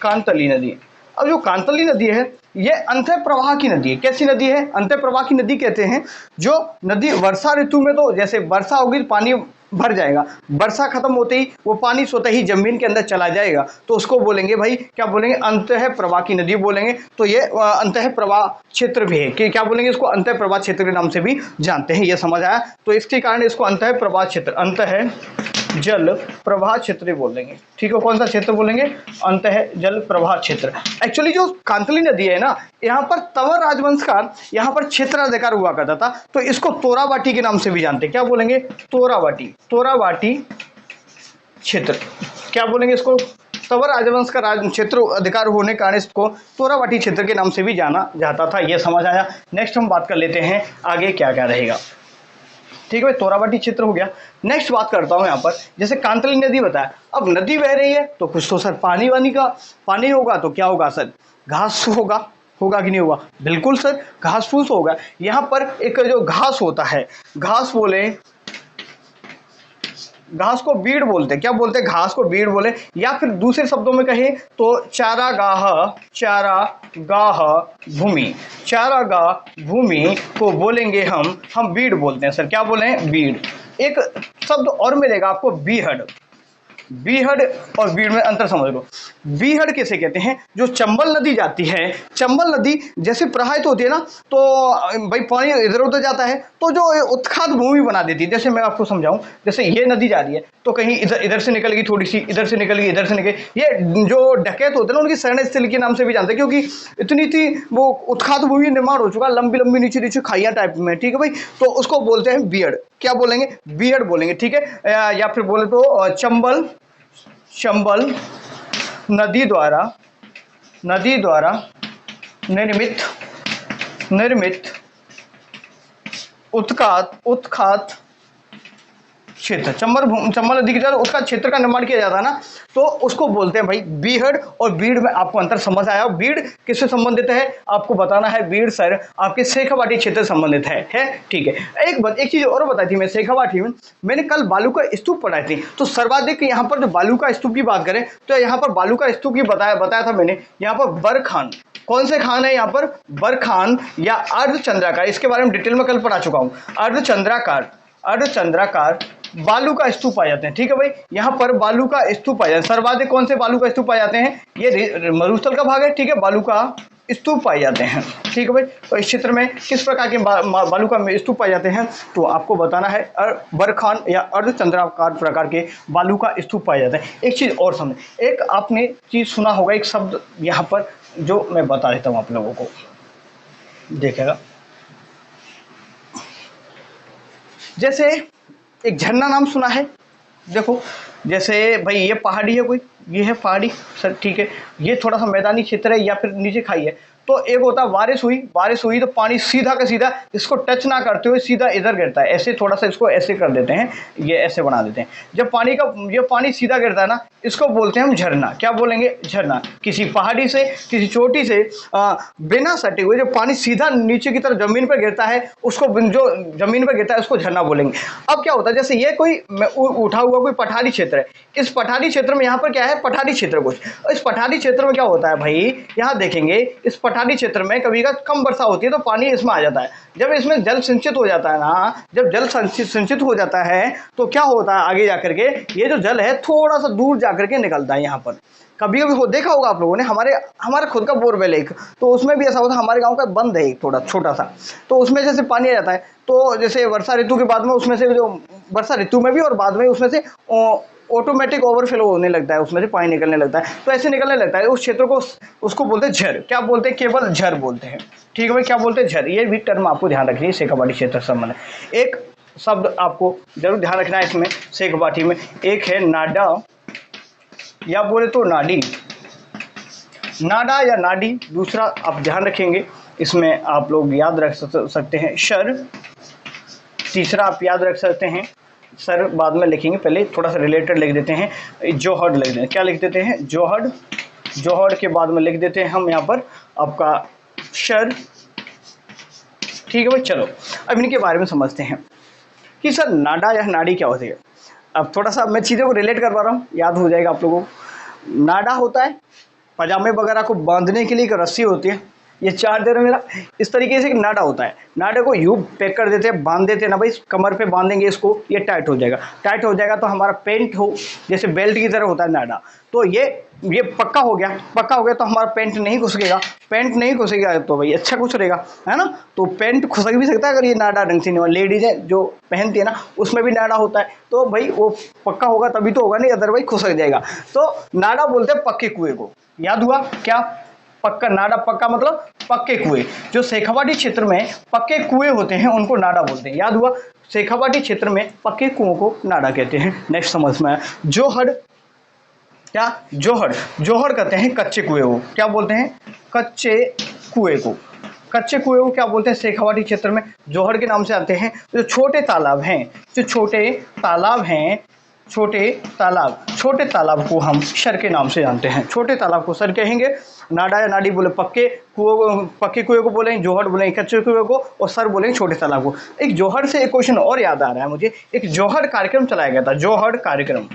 कांतली नदी। अब जो कांतली नदी है ये अंतः प्रवाह की नदी है। कैसी नदी है, अंतः प्रवाह की नदी कहते हैं जो नदी वर्षा ऋतु में, तो जैसे वर्षा होगी तो पानी भर जाएगा, वर्षा खत्म होते ही वो पानी स्वतः ही जमीन के अंदर चला जाएगा, तो उसको बोलेंगे भाई, क्या बोलेंगे, अंतः प्रवाह की नदी बोलेंगे। तो ये अंतः प्रवाह क्षेत्र भी है, कि क्या बोलेंगे इसको, अंतः प्रवाह क्षेत्र के नाम से भी जानते हैं, ये समझ आया। तो इसके कारण इसको अंतः प्रवाह क्षेत्र, अंतः जल प्रवाह क्षेत्र बोल देंगे, ठीक है। कौन सा क्षेत्र बोलेंगे, अंतः जल प्रवाह क्षेत्र। एक्चुअली जो कांतली नदी है ना, यहाँ पर तंवर राजवंश का यहाँ पर क्षेत्राधिकार हुआ करता था, तो इसको तोराबाटी के नाम से भी जानते हैं, क्या बोलेंगे, तोराबाटी क्षेत्र, क्या बोलेंगे इसको, तंवर राजवंश का क्षेत्र अधिकार होने के कारण इसको तोराबाटी क्षेत्र के नाम से भी जाना जाता था, ये समझ आया। नेक्स्ट हम बात कर लेते हैं आगे क्या क्या रहेगा, ठीक है भाई, तोराबाटी क्षेत्र हो गया। नेक्स्ट बात करता हूँ यहाँ पर, जैसे कांतली नदी बताया, अब नदी बह रही है तो कुछ तो सर पानी होगा, तो क्या होगा सर, घास होगा कि नहीं होगा, बिल्कुल सर, घास फूस होगा। यहाँ पर एक जो घास होता है, घास बोले, घास को बीड़ बोलते हैं, क्या बोलते हैं, घास को बीड़ बोले, या फिर दूसरे शब्दों में कहें तो चारागाह भूमि को बोलेंगे हम बीड़ बोलते हैं सर, क्या बोले, बीड़। एक शब्द और मिलेगा आपको, बीहड़, बीहड़ और बीड़ में अंतर समझ लो। बीहड़ किसे कहते हैं? जो चंबल नदी जाती है, चंबल नदी जैसे प्रवाहित होती है ना, तो भाई पानी इधर उधर जाता है तो जो उत्खात भूमि बना देती है। जैसे मैं आपको समझाऊं, जैसे ये नदी जा रही है तो कहीं इधर इधर से निकल गई, थोड़ी सी इधर से निकल गई, इधर से निकल गई। ये जो डकैत होते हैं ना, उनकी शरण स्थल के नाम से भी जानते हैं, क्योंकि इतनी थी वो उत्खात भूमि निर्माण हो चुका, लंबी लंबी नीचे नीचे खाइयां टाइप में, ठीक है भाई। तो उसको बोलते हैं बीहड़। क्या बोलेंगे? बीहड़ बोलेंगे, ठीक है। या फिर बोले तो चंबल, चंबल नदी द्वारा निर्मित उत्खात क्षेत्र। चंबल नदी के द्वारा उसका क्षेत्र का निर्माण किया जाता है ना, तो उसको बोलते हैं भाई बीहड़। और बीड़ में आपको अंतर समझ आया। बीड़ किससे संबंधित है आपको बताना है। बीड़ सर आपके शेखावाटी क्षेत्र से संबंधित है ठीक है। एक चीज और बताई थी मैं, शेखावाटी में मैंने कल बालू का स्तूप पढ़ाई थी। तो सर्वाधिक यहाँ पर जो बालू का स्तूप की बात करें तो यहाँ पर बालू का स्तूप की बताया था मैंने। यहाँ पर बरखान, कौन से खान है यहाँ पर? बरखान या अर्धचंद्राकार। इसके बारे में डिटेल में कल पढ़ा चुका हूँ। अर्धचंद्राकार बालू का स्तूप पाए जाते हैं, ठीक है भाई। यहाँ पर बालू का स्तूप पाए जाते हैं। सर्वाधिक कौन से बालू का स्तूप पाए जाते हैं? ये मरुस्थल का भाग है, ठीक है। बालू का स्तूप पाए जाते हैं, ठीक है भाई। तो इस क्षेत्र में किस प्रकार के बालू का स्तूप पाए जाते हैं तो आपको बताना है। बरखान या अर्धचंद्राकार प्रकार के बालू का स्तूप पाए जाते हैं। एक चीज और समझ, एक आपने चीज सुना होगा, एक शब्द यहाँ पर जो मैं बता देता हूँ आप लोगों को, देखेगा। जैसे एक झरना नाम सुना है, देखो जैसे भाई ये पहाड़ी है, कोई ये है पहाड़ी सर, ठीक है। ये थोड़ा सा मैदानी क्षेत्र है या फिर नीचे खाई है। तो एक होता है बारिश हुई तो पानी सीधा का सीधा इसको टच ना करते हुए सीधा इधर गिरता है। ऐसे थोड़ा सा इसको ऐसे कर देते हैं, ये ऐसे बना देते हैं। जब ये पानी सीधा गिरता है ना, इसको बोलते हैं हम झरना। क्या बोलेंगे? झरना। किसी पहाड़ी से, किसी चोटी से बिना सटे हुए जो पानी सीधा नीचे की तरफ जमीन पर गिरता है, उसको जो जमीन पर गिरता है उसको झरना बोलेंगे। अब क्या होता है, जैसे ये कोई उठा हुआ कोई पठारी क्षेत्र है। इस पठारी क्षेत्र में यहाँ पर क्या है? पठारी क्षेत्र कुछ। इस पठारी क्षेत्र में क्या होता है भाई, यहाँ देखेंगे इस पठारी क्षेत्र में कभी कम वर्षा होती है तो पानी इसमें आ जाता है। जब इसमें जल संचित हो जाता है ना, जब जल संचित हो जाता है तो क्या होता है आगे जाकर के, ये जो जल है थोड़ा सा दूर जाकर के निकलता है। यहाँ पर कभी देखा होगा आप लोगों ने, हमारे खुद का बोरवेल एक, तो उसमें भी ऐसा होता है। हमारे गांव का बंद है एक थोड़ा छोटा सा, तो उसमें जैसे पानी आ जाता है तो जैसे वर्षा ऋतु के बाद में उसमें से जो वर्षा ऋतु में भी और बाद में उसमें से ऑटोमेटिक ओवरफ्लो होने लगता है, उसमें से पानी निकलने लगता है। तो ऐसे निकलने लगता है उस क्षेत्र को, उसको बोलते हैं झर। क्या बोलते हैं? केवल झर बोलते हैं, ठीक है भाई। क्या बोलते हैं? झर। ये भी टर्म आपको ध्यान रखिए, शेखावाटी क्षेत्र से संबंध है। एक शब्द आपको जरूर ध्यान रखना है इसमें शेखावाटी में, एक है नाडा या बोले तो नाडी। नाडा या नाडी। दूसरा आप ध्यान रखेंगे, इसमें आप लोग याद रख सकते हैं शर। तीसरा आप याद रख सकते हैं सर, बाद में लिखेंगे, पहले थोड़ा सा रिलेटेड लिख देते हैं, जोहड़ लिख देते हैं। क्या लिख देते हैं? जोहड़। जोहड़ के बाद में लिख देते हैं हम यहाँ पर आपका शर, ठीक है भाई। चलो अब इनके बारे में समझते हैं कि सर नाडा या नाड़ी क्या होती है। अब थोड़ा सा मैं चीज़ों को रिलेट कर पा रहा हूँ, याद हो जाएगा आप लोगों को। नाडा होता है पजामे वगैरह को बांधने के लिए एक रस्सी होती है, ये चार दे रहा मेरा, इस तरीके से एक नाडा होता है। नाडे को यूं पैक कर देते हैं, बांध देते हैं ना भाई, कमर पे बांधेंगे इसको, ये टाइट हो जाएगा। टाइट हो जाएगा तो हमारा पेंट हो, जैसे बेल्ट की तरह होता है नाडा। तो ये पक्का हो गया। पक्का हो गया तो हमारा पेंट नहीं घुसेगा। पेंट नहीं घुसेगा तो भाई अच्छा कुछ रहेगा, है ना। तो पेंट घुसक भी सकता है अगर ये नाडा ढंग से नहीं हुआ। लेडीजें जो पहनती है ना, उसमें भी नाडा होता है, तो भाई वो पक्का होगा तभी तो होगा, नहीं अदरवाइज घुसक जाएगा। तो नाडा बोलते हैं पक्के कुएं को। याद हुआ क्या? पक्का। नाडा पक्का मतलब पक्के कुएं। जो शेखावाटी क्षेत्र में पक्के कुएं होते हैं उनको नाडा बोलते हैं। याद हुआ? शेखावाटी क्षेत्र में पक्के कुओं को नाडा कहते हैं। नेक्स्ट समझ में आया। जोहड़। क्या? जोहड़। जोहड़ कहते हैं कच्चे कुएं को। क्या बोलते हैं? कच्चे कुएं को। कच्चे कुएं को क्या बोलते हैं? शेखावाटी क्षेत्र में जोहड़ के नाम से आते हैं। जो छोटे तालाब हैं, जो छोटे तालाब हैं, छोटे तालाब को हम शर के नाम से जानते हैं। छोटे तालाब को सर कहेंगे। नाडा या नाडी बोले पक्के कुएं को बोलेंगे, जोहड़ बोलेंगे कच्चे कुएं को, और सर बोलेंगे छोटे तालाब को। एक जोहड़ से एक क्वेश्चन और याद आ रहा है मुझे। एक जोहड़ कार्यक्रम चलाया गया था। जोहड़ कार्यक्रम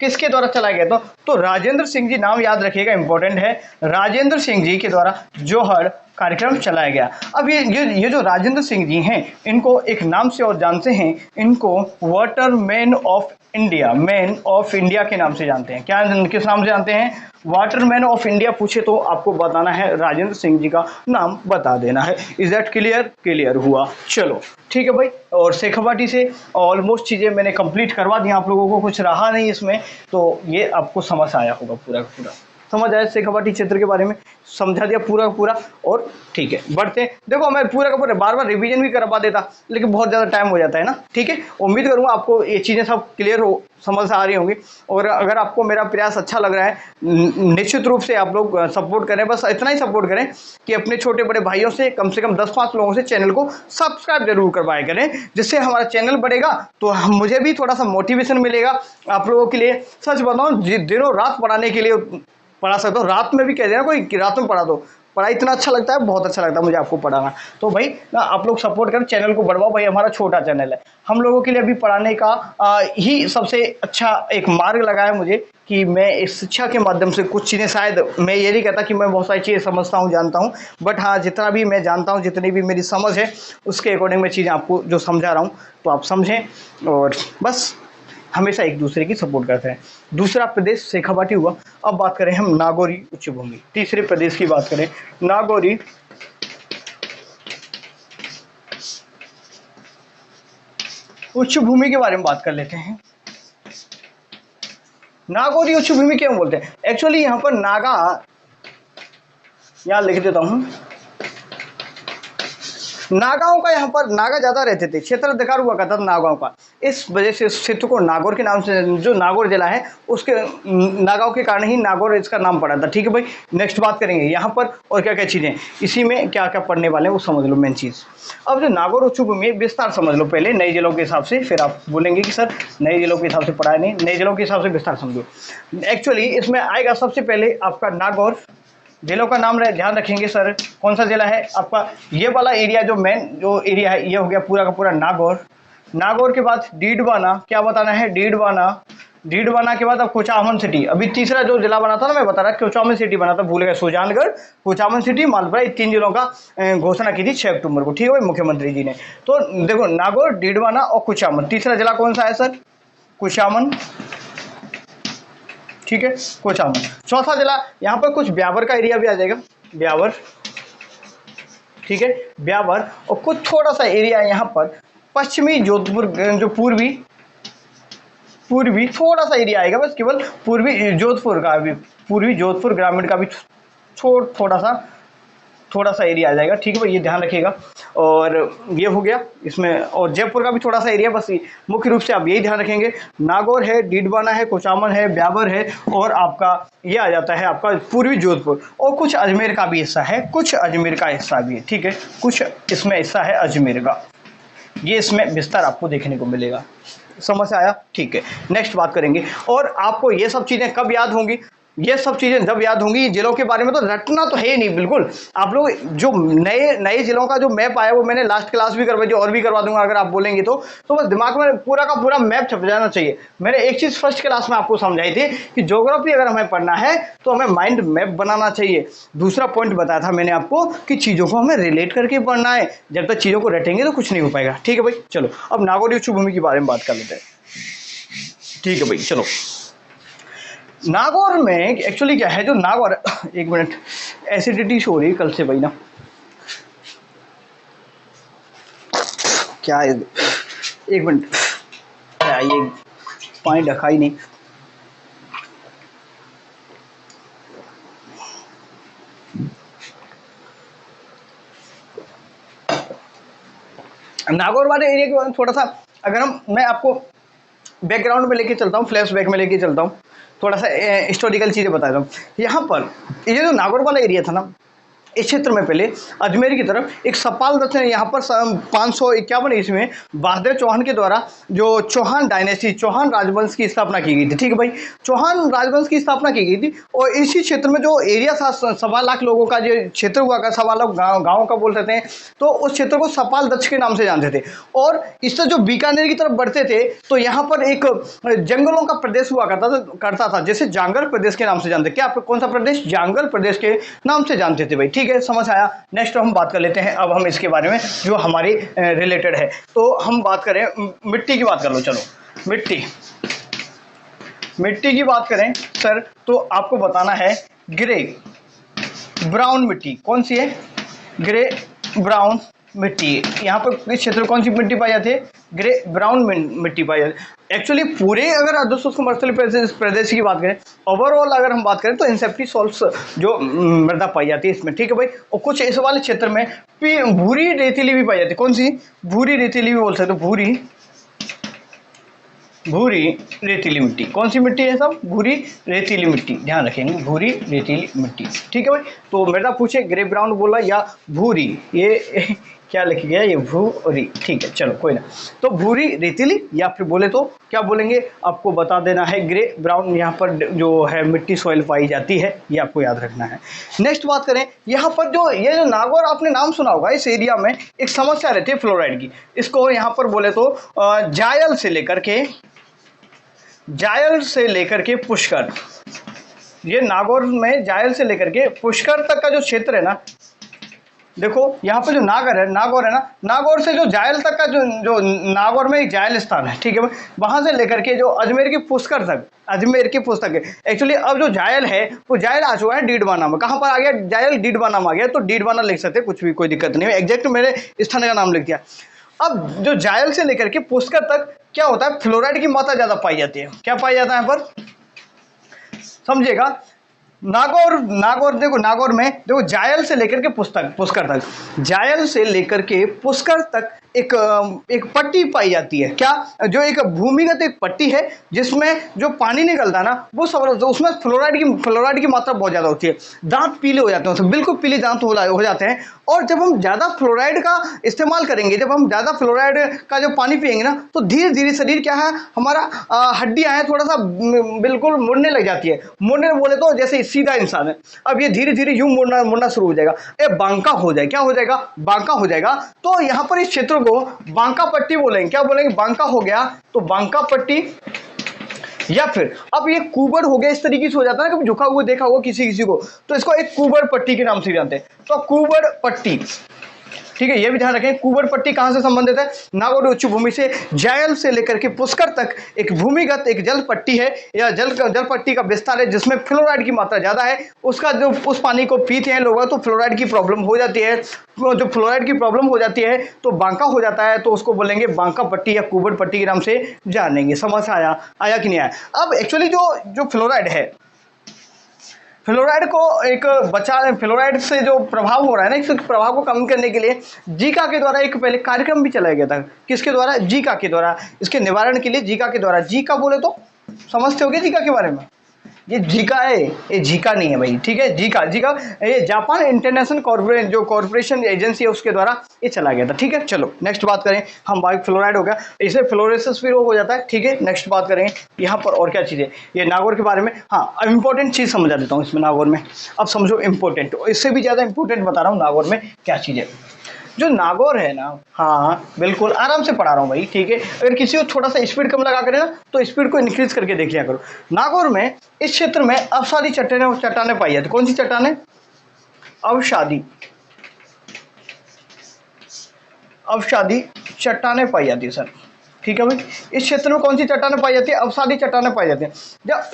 किसके द्वारा चलाया गया था? तो राजेंद्र सिंह जी, नाम याद रखिएगा, इंपॉर्टेंट है। राजेंद्र सिंह जी के द्वारा जोहड़ कार्यक्रम चलाया गया। अब ये जो राजेंद्र सिंह जी हैं, इनको एक नाम से और जानते हैं, इनको water man of India, man of India के नाम से जानते हैं। क्या किस नाम से जानते हैं? वाटर मैन ऑफ इंडिया पूछे तो आपको बताना है, राजेंद्र सिंह जी का नाम बता देना है। Is that clear? क्लियर हुआ। चलो ठीक है भाई। और शेखावाटी से ऑलमोस्ट चीज़ें मैंने कंप्लीट करवा दी, आप लोगों को कुछ रहा नहीं इसमें, तो ये आपको समझ आया होगा, पूरा का पूरा समझ आया शेखावाटी क्षेत्र के बारे में, समझा दिया पूरा का पूरा। और ठीक है, बढ़ते हैं। देखो मैं पूरा का पूरा बार बार रिवीजन भी करवा देता, लेकिन बहुत ज़्यादा टाइम हो जाता है ना। ठीक है, उम्मीद करूँगा आपको ये चीज़ें सब क्लियर हो, समझ आ रही होंगी। और अगर आपको मेरा प्रयास अच्छा लग रहा है, निश्चित रूप से आप लोग सपोर्ट करें, बस इतना ही सपोर्ट करें कि अपने छोटे बड़े भाइयों से कम 10-5 लोगों से चैनल को सब्सक्राइब जरूर करवाया करें, जिससे हमारा चैनल बढ़ेगा तो मुझे भी थोड़ा सा मोटिवेशन मिलेगा आप लोगों के लिए। सच बताऊँ, दिनों रात पढ़ाने के लिए पढ़ा सकता हूँ, रात में भी कह देना कोई कि रात में पढ़ा दो, पढ़ाई इतना अच्छा लगता है, बहुत अच्छा लगता है मुझे आपको पढ़ाना। तो भाई ना आप लोग सपोर्ट करें, चैनल को बढ़ाओ भाई, हमारा छोटा चैनल है, हम लोगों के लिए अभी पढ़ाने का ही सबसे अच्छा एक मार्ग लगा है मुझे, कि मैं इस शिक्षा के माध्यम से कुछ चीज़ें, शायद मैं ये नहीं कहता कि मैं बहुत सारी चीज़ें समझता हूँ, जानता हूँ, बट हाँ जितना भी मैं जानता हूँ, जितनी भी मेरी समझ है, उसके अकॉर्डिंग मैं चीज़ें आपको जो समझा रहा हूँ तो आप समझें, और बस हमेशा एक दूसरे की सपोर्ट करते हैं। दूसरा प्रदेश शेखावाटी हुआ। अब बात करें हम नागौरी उच्च भूमि, तीसरे प्रदेश की बात करें, नागौरी उच्च भूमि के बारे में बात कर लेते हैं। नागौरी उच्च भूमि क्यों बोलते हैं? एक्चुअली यहाँ पर नागा, यहाँ लिख देता हूँ, नागाओं का यहाँ पर नागा ज़्यादा रहते थे, क्षेत्र अधिकार हुआ करता था नागाओं का, इस वजह से इस क्षेत्र को नागौर के नाम से, जो नागौर जिला है उसके नागाओं के कारण ही नागौर इसका नाम पड़ा था। ठीक है भाई, नेक्स्ट बात करेंगे यहाँ पर और क्या क्या चीज़ें, इसी में क्या क्या पढ़ने वाले हैं वो समझ लो मेन चीज़। अब जो नागौर उच्च भूमि विस्तार समझ लो पहले नए जिलों के हिसाब से, फिर आप बोलेंगे कि सर नए जिलों के हिसाब से पढ़ाया नहीं, नए जिलों के हिसाब से विस्तार समझो। एक्चुअली इसमें आएगा सबसे पहले आपका नागौर, जिलों का नाम ध्यान रखेंगे सर, कौन सा जिला है आपका, ये वाला एरिया जो मेन जो एरिया है ये हो गया पूरा का पूरा नागौर। नागौर के बाद डीडवाना, क्या बताना है, डीडवाना, डीडवाना के बाद अब कुचामन सिटी, अभी तीसरा जो जिला बना था ना मैं बता रहा, कुचामन सिटी बना था, भूल गए, सुजानगढ़, कुचामन सिटी, मालपुरा, ये 3 जिलों का घोषणा की थी 6 अक्टूबर को। ठीक है मुख्यमंत्री जी ने। तो देखो नागौर, डीडवाना और कुचामन, तीसरा जिला कौन सा है सर, कुचामन, ठीक है कुचामन। चौथा जिला यहाँ पर कुछ ब्यावर का एरिया भी आ जाएगा, ब्यावर, ठीक है ब्यावर, और कुछ थोड़ा सा एरिया यहाँ पर पश्चिमी जोधपुर, जो पूर्वी थोड़ा सा एरिया आएगा, बस केवल पूर्वी जोधपुर का भी, पूर्वी जोधपुर ग्रामीण का भी थोड़ा सा एरिया आ जाएगा। ठीक है भाई, ये ध्यान रखिएगा। और ये हो गया इसमें, और जयपुर का भी थोड़ा सा एरिया, बस मुख्य रूप से आप यही ध्यान रखेंगे, नागौर है, डीडवाना है, कुचामन है, ब्यावर है, और आपका ये आ जाता है आपका पूर्वी जोधपुर, और कुछ अजमेर का भी हिस्सा है, कुछ अजमेर का हिस्सा भी है। ठीक है, कुछ इसमें हिस्सा है अजमेर का, ये इसमें विस्तार आपको देखने को मिलेगा। समझ आया? ठीक है, नेक्स्ट बात करेंगे। और आपको ये सब चीज़ें कब याद होंगी, ये सब चीज़ें जब याद होंगी, जिलों के बारे में तो रटना तो है ही नहीं बिल्कुल। आप लोग जो नए जिलों का जो मैप आया वो मैंने लास्ट क्लास भी करवाई थी, और भी करवा दूंगा अगर आप बोलेंगे तो बस दिमाग में पूरा का पूरा मैप छप जाना चाहिए। मैंने एक चीज़ फर्स्ट क्लास में आपको समझाई थी कि ज्योग्राफी अगर हमें पढ़ना है तो हमें माइंड मैप बनाना चाहिए। दूसरा पॉइंट बताया था मैंने आपको कि चीज़ों को हमें रिलेट करके पढ़ना है, जब तक चीज़ों को रटेंगे तो कुछ नहीं हो पाएगा। ठीक है भाई, चलो अब नागौरी उच्च भूमि के बारे में बात कर लेते हैं। ठीक है भाई, चलो नागौर में एक्चुअली क्या है, जो नागौर, एक मिनट, एसिडिटी शो हो रही है कल से भाई ना, क्या है, एक मिनट, क्या ये पानी ढका ही नहीं, नागौर वाले एरिया के बारे में थोड़ा सा अगर मैं आपको बैकग्राउंड में लेके चलता हूँ, फ्लैशबैक में लेके चलता हूँ, थोड़ा सा हिस्टोरिकल चीज़ें बताता हूँ। यहाँ पर ये जो नागौर वाला एरिया था ना, इस क्षेत्र में पहले अजमेर की तरफ एक सपाल दत्त ने यहाँ पर 551 ईस्वी में वासुदेव चौहान के द्वारा जो चौहान डायनेस्टी, चौहान राजवंश की स्थापना की गई थी। ठीक है भाई, चौहान राजवंश की स्थापना की गई थी, और इसी क्षेत्र में जो एरिया था 1.25 लाख लोगों का जो क्षेत्र हुआ का, 1.25 लाख गाँव का बोल सकते हैं, तो उस क्षेत्र को सपाल दत्त के नाम से जानते थे। और इससे जो बीकानेर की तरफ बढ़ते थे तो यहाँ पर एक जंगलों का प्रदेश हुआ करता था, जैसे जांगल प्रदेश के नाम से जानते। क्या कौन सा प्रदेश? जांगल प्रदेश के नाम से जानते थे भाई। ठीक है, समझ आया। नेक्स्ट हम बात कर लेते हैं अब हम इसके बारे में जो हमारे रिलेटेड है। तो हम बात करें मिट्टी की बात कर लो, चलो मिट्टी की बात करें सर, तो आपको बताना है ग्रे ब्राउन मिट्टी कौन सी है, ग्रे ब्राउन मिट्टी। यहाँ पर इस क्षेत्र में कौन सी मिट्टी पाई जाती है, ग्रे ब्राउन मिट्टी पाई जाती है। एक्चुअली पूरे अगर दोस्तों कमर्शियल प्रदेश की बात करें, ओवरऑल अगर हम बात करें तो इंसेप्टी सॉल्ट्स जो मृदा पाई जाती है इसमें, ठीक है भाई। और कुछ इस वाले क्षेत्र में भूरी रेतीली भी पाई जाती है, कौन सी, भूरी रेतीली भी बोल सकते हो, भूरी रेतीली मिट्टी। कौन सी मिट्टी है सब, भूरी रेतीली मिट्टी, ध्यान रखेंगे, भूरी रेतीली मिट्टी, ठीक है भाई। तो मृदा पूछे ग्रे ब्राउन बोला या भूरी, ये क्या लिख गया, ये भूरी, ठीक है चलो कोई ना। तो भूरी रेतीली या फिर बोले तो क्या बोलेंगे, आपको बता देना है ग्रे ब्राउन यहाँ पर जो है मिट्टी सॉइल पाई जाती है, ये आपको याद रखना है। नेक्स्ट बात करें, यहाँ पर जो ये जो नागौर आपने नाम सुना होगा, इस एरिया में एक समस्या रहती है फ्लोराइड की। इसको यहाँ पर बोले तो जायल से लेकर के पुष्कर, ये नागौर में जायल से लेकर के पुष्कर तक का जो क्षेत्र है ना, देखो यहाँ पर जो नागौर है ना, नागौर से जो जायल तक का जो नागौर में एक जायल स्थान है, ठीक है भाई, वहां से लेकर के जो अजमेर की पुष्कर तक, है एक्चुअली। अब जो जायल है वो जायल आ चुका है डीडवाना में, कहाँ पर आ गया, जायल डीडवाना में आ गया, तो डीडवाना लिख सकते, कुछ भी कोई दिक्कत नहीं है, एग्जैक्ट मेरे स्थान का नाम लिख दिया। अब जो जायल से लेकर के पुष्कर तक क्या होता है, फ्लोराइड की मात्रा ज्यादा पाई जाती है। क्या पाया जाता है यहाँ पर, समझिएगा, नागौर देखो, नागौर में देखो जायल से लेकर के पुष्कर तक, जायल से लेकर के पुष्कर तक एक पट्टी पाई जाती है। क्या, जो एक भूमिगत एक पट्टी है जिसमें जो पानी निकलता है ना, वो सब उसमें फ्लोराइड की मात्रा बहुत ज़्यादा होती है। दांत पीले हो जाते हैं, उसमें बिल्कुल पीले दांत हो जाते हैं। और जब हम ज़्यादा फ्लोराइड का इस्तेमाल करेंगे, जब हम ज़्यादा फ्लोराइड का जो पानी पियेंगे ना, तो धीरे धीरे शरीर क्या है, हमारा हड्डियाँ हैं थोड़ा सा बिल्कुल मुड़ने लग जाती है। मुड़ने बोले तो जैसे सीधा इंसान है, अब ये धीरे धीरे यूं मुड़ना शुरू हो जाएगा, ये बांका हो जाएगा। क्या हो जाएगा, बांका हो जाएगा। तो यहाँ पर इस क्षेत्र को बांका पट्टी बोलेंगे। क्या बोलेंगे, बांका हो गया, तो बांका पट्टी। या फिर अब ये कुबड़ हो गया, इस तरीके से हो जाता है ना, कभी झुका हुआ देखा होगा किसी को, तो इसको एक कुबड़ पट्टी के नाम से जानते हैं। तो कुबड़ पट्टी, ठीक है, ये भी ध्यान रखें। कुबड़ पट्टी कहां से संबंधित है, नागौर उच्च भूमि से जायल से लेकर के पुष्कर तक एक भूमिगत एक जल पट्टी है, या जल पट्टी का विस्तार है जिसमें फ्लोराइड की मात्रा ज्यादा है। उसका जो उस पानी को पीते हैं लोग तो फ्लोराइड की प्रॉब्लम हो जाती है। जो फ्लोराइड की प्रॉब्लम हो जाती है तो बांका हो जाता है, तो उसको बोलेंगे बांका पट्टी या कुबड़ पट्टी के नाम से जानेंगे। समझ आया कि नहीं आया। अब एक्चुअली जो फ्लोराइड है, फ्लोराइड को फ्लोराइड से जो प्रभाव हो रहा है ना, इस प्रभाव को कम करने के लिए जीका के द्वारा एक पहले कार्यक्रम भी चलाया गया था। किसके द्वारा, जीका के द्वारा, इसके निवारण के लिए जीका के द्वारा। जीका बोले तो समझते होगे जीका के बारे में, ये जीका है, ये जीका नहीं है भाई, ठीक है। जीका ये जापान इंटरनेशनल कॉर्पोरेशन एजेंसी है, उसके द्वारा ये चला गया था, ठीक है। चलो नेक्स्ट बात करें हम, बाइक फ्लोराइड हो गया, इसे फ्लोरेसिस भी रोग हो जाता है, ठीक है। नेक्स्ट बात करेंगे यहाँ पर और क्या चीज़ है, ये नागौर के बारे में। हाँ, अब इंपॉर्टेंट चीज़ समझा देता हूँ इसमें नागौर में। अब समझो इंपॉर्टेंट, इससे भी ज़्यादा इंपॉर्टेंट बता रहा हूँ नागौर में क्या चीज़ है। जो नागौर है ना, हाँ बिल्कुल आराम से पढ़ा रहा हूँ भाई, ठीक है। अगर किसी को थोड़ा सा स्पीड कम लगा करे ना, तो स्पीड को इंक्रीज करके देख लिया करो। नागौर में इस क्षेत्र में अवसादी चट्टानें पाई जाती। कौन सी चट्टानें, अवसादी चट्टानें पाई जाती है सर, ठीक है भाई। इस क्षेत्र में कौन सी चट्टानें पाई जाती है, अवसादी चट्टानें पाई जाती हैं।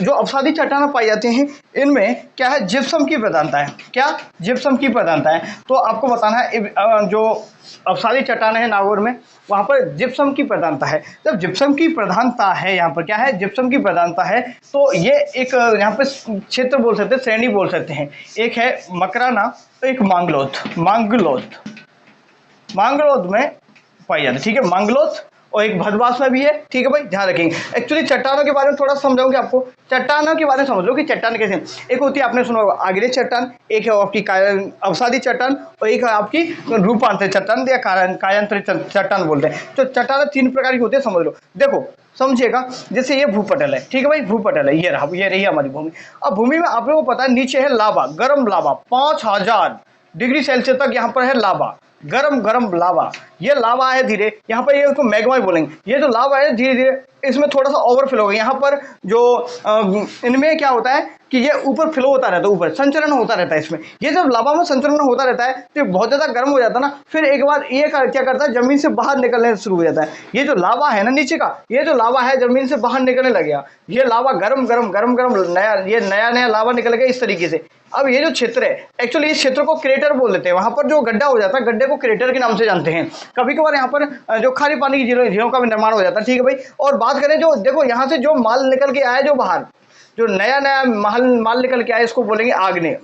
जो अवसादी चट्टानें पाई जाती हैं, इनमें क्या है, जिप्सम की प्रधानता है। क्या, जिप्सम की प्रधानता है। तो आपको बताना है जो अवसादी चट्टानें हैं नागौर में, वहाँ पर जिप्सम की प्रधानता है। जब जिप्सम की प्रधानता है, यहाँ पर क्या है, जिप्सम की प्रधानता है, तो ये एक यहाँ पे क्षेत्र बोल सकते हैं, श्रेणी बोल सकते हैं। एक है मकराना, एक मांगलोद में पाई जाती है, ठीक है, मांगलोद। और एक भदवास में भी है, ठीक है भाई, ध्यान रखेंगे। एक्चुअली चट्टानों के बारे में थोड़ा समझाऊंगी आपको। चट्टानों के बारे में समझ लो कि चट्टान कैसे, एक होती है, आपने सुना होगा आग्नेय चट्टान, एक है आपकी अवसादी चट्टान, और एक है आपकी रूपांतरित चट्टान या कायांतरित चट्टान बोलते हैं। तो चट्टान 3 प्रकार की होती है, समझ लो। देखो समझिएगा, जैसे ये भूपटल है, ठीक है भाई, भूपटल है, ये रही हमारी भूमि। अब भूमि में आप लोगों को पता है नीचे है लावा, गर्म लावा, 5000 डिग्री सेल्सियस तक यहाँ पर है लावा, गरम गरम लावा, ये लावा है धीरे, यहाँ पर ये उसको मैग्मा बोलेंगे। ये जो लावा है धीरे धीरे इसमें थोड़ा सा ओवरफ्लो होगा। यहाँ पर जो इनमें क्या होता है कि ये ऊपर फ्लो होता रहता है, ऊपर संचरण होता रहता है इसमें। ये जब लावा में संचरण होता रहता है तो बहुत ज़्यादा गर्म हो जाता है ना, फिर एक बार ये क्या करता है, जमीन से बाहर निकलने शुरू हो जाता है। ये जो लावा है ना नीचे का, ये जो लावा है जमीन से बाहर निकलने लग गया। ये लावा गरम गरम गरम गरम नया नया लावा निकल गया इस तरीके से। अब ये जो क्षेत्र है, एक्चुअली इस क्षेत्र को क्रेटर बोल देते हैं। वहां पर जो गड्ढा हो जाता है, गड्ढे को क्रेटर के नाम से जानते हैं। कभी कभार यहाँ पर जो खारे पानी की झीलों का भी निर्माण हो जाता है। ठीक है भाई। और बात करें जो देखो यहाँ से जो माल निकल के आया, जो बाहर जो नया नया माल निकल के आया, इसको बोलेंगे आग्नेय।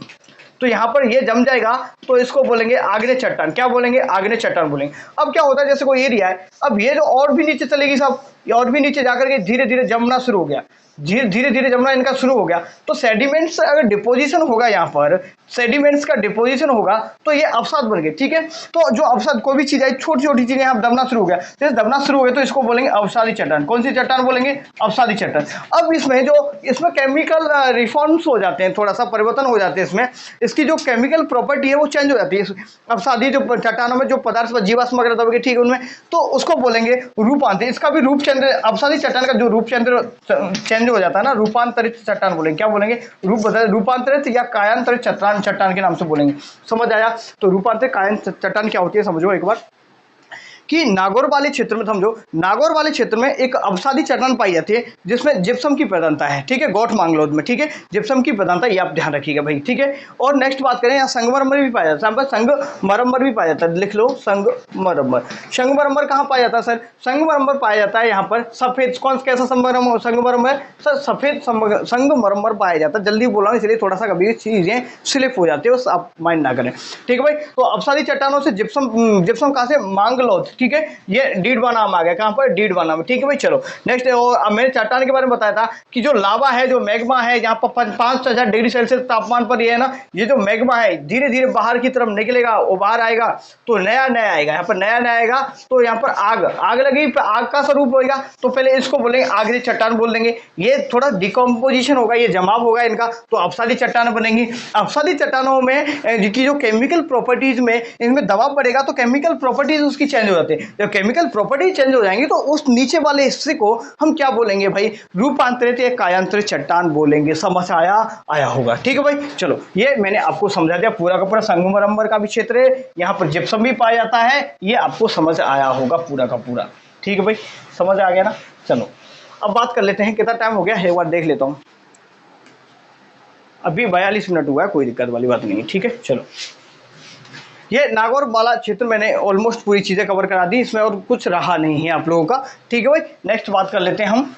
तो यहाँ पर ये जम जाएगा तो इसको बोलेंगे आग्नेय चट्टान। क्या बोलेंगे? आग्नेय चट्टान बोलेंगे। अब क्या होता है, जैसे कोई एरिया है, अब ये जो और भी नीचे चलेगी साहब, ये और भी नीचे जाकर के धीरे धीरे जमना शुरू हो गया, धीरे धीरे जमना इनका शुरू हो गया। तो सेडिमेंट्स अगर डिपोजिशन होगा, यहाँ पर सेडिमेंट्स का डिपोजिशन होगा तो ये अवसाद बन गए। ठीक है। तो जो अवसाद, कोई भी चीज है, छोटी छोटी चीजें यहाँ दबना शुरू हो गया, जैसे दबना शुरू हो गया तो इसको बोलेंगे अवसादी चट्टान। कौन सी चट्टान बोलेंगे? अवसादी चट्टान। अब इसमें केमिकल रिफॉर्म्स हो जाते हैं, थोड़ा सा परिवर्तन हो जाते हैं इसमें। इसकी जो केमिकल प्रॉपर्टी है वो चेंज हो जाती है अवसादी जो चट्टानों में, जो पदार्थ जीवाश्म वगैरह दबेंगे, ठीक है, उनमें, तो उसको बोलेंगे रूपांतरित। इसका भी रूप चंद्र, अवसादी चट्टान का जो रूप चेंज हो जाता है ना, रूपांतरित चट्टान बोलेंगे। क्या बोलेंगे? रूपांतरित या कायांतरित चट्टान के नाम से बोलेंगे। समझ आया? तो रूपांतरित कायांतरित चट्टान क्या होती है समझो एक बार, कि नागौर वाले क्षेत्र में, समझो नागौर वाले क्षेत्र में एक अवसादी चट्टान पाई जाती है जिसमें जिप्सम की प्रधानता है। ठीक है, गौठ मांगलोद में। ठीक है, जिप्सम की प्रधानता, ये आप ध्यान रखिएगा भाई। ठीक है। और नेक्स्ट बात करें, यहाँ संगमरमर भी पाया जाता है, संगमरमर भी पाया जाता है, लिख लो संगमरमर। संगमरमर कहाँ पाया जाता है सर? संगमरमर पाया जाता है यहाँ पर सफेद, कौन कैसा संगमरमर सर? सफेद संगमरमर पाया जाता है। जल्दी बोला इसलिए थोड़ा सा कभी चीजें स्लिप हो जाती है, बस आप माइंड ना करें। ठीक है भाई। तो अवसादी चट्टानों से जिप्सम कहाँ से? मांगलोद। ठीक है, ये डीडवा नाम आ गया, कहां पर? डीडवा में। ठीक है भाई। चलो नेक्स्ट, और मैंने चट्टान के बारे में बताया था कि जो लावा है, जो मैग्मा है, यहाँ पर 5,000 डिग्री सेल्सियस तापमान पर ये है ना, ये जो मैग्मा है धीरे धीरे बाहर की तरफ निकलेगा, वो बाहर आएगा तो नया नया आएगा, यहाँ पर नया नया आएगा तो यहाँ पर आग लगेगी, आग का स्वरूप होगा। तो पहले इसको बोलेंगे आग्नेय चट्टान बोल देंगे। ये थोड़ा डिकम्पोजिशन होगा, ये जमाव होगा इनका, तो अवसादी चट्टान बनेंगी। अवसादी चट्टानों में की जो केमिकल प्रॉपर्टीज में इनमें दबाव पड़ेगा तो केमिकल प्रॉपर्टीज उसकी चेंज हो जाती है। जब केमिकल प्रॉपर्टी चेंज हो जाएंगी तो उस नीचे वाले हिस्से को हम क्या बोलेंगे भाई? रूपांतरित या कायांतरित चट्टान बोलेंगे। समझ आया होगा? ठीक है भाई। चलो, ये मैंने आपको समझा दिया, पूरा का पूरा संगमरमर का भी क्षेत्र है, यहाँ पर जिप्सम भी पाया जाता है, ये आपको समझ आया होगा पूरा का पूरा। ठीक है भाई, समझ आ गया ना? चलो अब बात कर लेते हैं, कितना टाइम हो गया है एक बार देख लेता हूं। अभी 42 मिनट हुआ है, कोई दिक्कत वाली बात नहीं है। ठीक है, चलो, ये नागौर वाला क्षेत्र मैंने ऑलमोस्ट पूरी चीज़ें कवर करा दी, इसमें और कुछ रहा नहीं है आप लोगों का। ठीक है भाई। नेक्स्ट बात कर लेते हैं हम,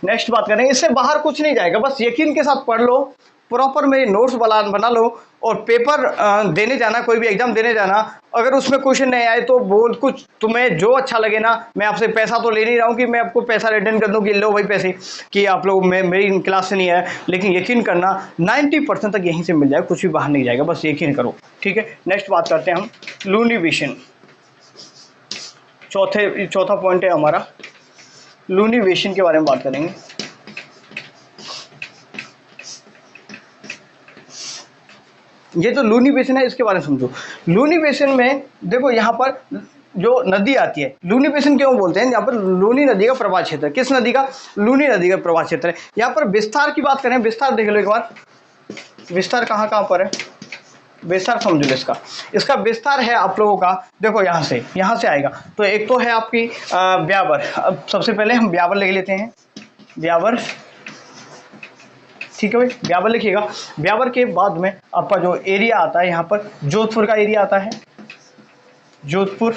नेक्स्ट बात करेंगे, इससे बाहर कुछ नहीं जाएगा, बस यकीन के साथ पढ़ लो, प्रॉपर मेरे नोट्स बना लो, और पेपर देने जाना, कोई भी एग्जाम देने जाना, अगर उसमें क्वेश्चन नहीं आए तो बोल, कुछ तुम्हें जो अच्छा लगे ना, मैं आपसे पैसा तो ले नहीं रहा हूँ कि मैं आपको पैसा रिटर्न कर दूँ कि लो भाई पैसे, कि आप लोग मेरी क्लास से नहीं आया, लेकिन यकीन करना 90% तक यहीं से मिल जाएगा, कुछ भी बाहर नहीं जाएगा, बस यकीन करो। ठीक है। नेक्स्ट बात करते हैं हम लूनी बेसिन, चौथा पॉइंट है हमारा, लूनी बेसिन के बारे में बात करेंगे। ये जो लूनी बेसिन है इसके बारे में समझो। लूनी बेसिन में देखो, यहाँ पर जो नदी आती है, लूनी बेसिन क्यों बोलते हैं? यहाँ पर लूनी नदी का प्रवाह क्षेत्र, किस नदी का? लूनी नदी का प्रवाह क्षेत्र है। यहाँ पर विस्तार की बात करें, विस्तार देख लो एक बार, विस्तार कहाँ पर है? विस्तार समझो इसका विस्तार है आप लोगों का, देखो यहाँ से आएगा। तो एक तो है आपकी ब्यावर। अब सबसे पहले हम ब्यावर ले लेते हैं, ब्यावर। ठीक है भाई, ब्यावर लिखिएगा। ब्यावर के बाद में आपका जो एरिया आता है, यहाँ पर जोधपुर का एरिया आता है, जोधपुर।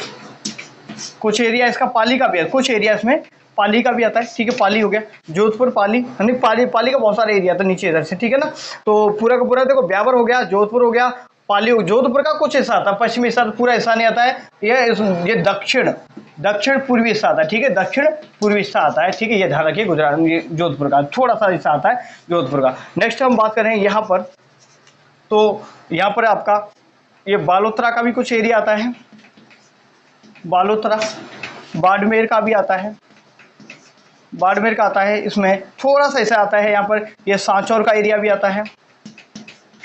कुछ एरिया इसका पाली का भी है, कुछ एरिया इसमें पाली का भी आता है। ठीक है, पाली हो गया, जोधपुर, पाली, पाली का बहुत सारा एरिया था नीचे इधर से। ठीक है ना, तो पूरा का पूरा देखो, ब्यावर हो गया, जोधपुर हो गया, पाली। जोधपुर का कुछ हिस्सा आता है, पश्चिमी हिस्सा, पूरा हिस्सा नहीं आता है, ये दक्षिण पूर्वी हिस्सा आता है। ठीक है, दक्षिण पूर्वी हिस्सा आता है। ठीक है, ये ध्यान रखिए, गुजरात में जोधपुर का थोड़ा सा हिस्सा आता है जोधपुर का। नेक्स्ट हम बात करें यहाँ पर, तो यहाँ पर आपका ये बालोतरा का भी कुछ एरिया आता है, बालोतरा, बाड़मेर का भी आता है, बाड़मेर का आता है, इसमें थोड़ा सा हिस्सा आता है। यहाँ पर ये सांचौर का एरिया भी आता है,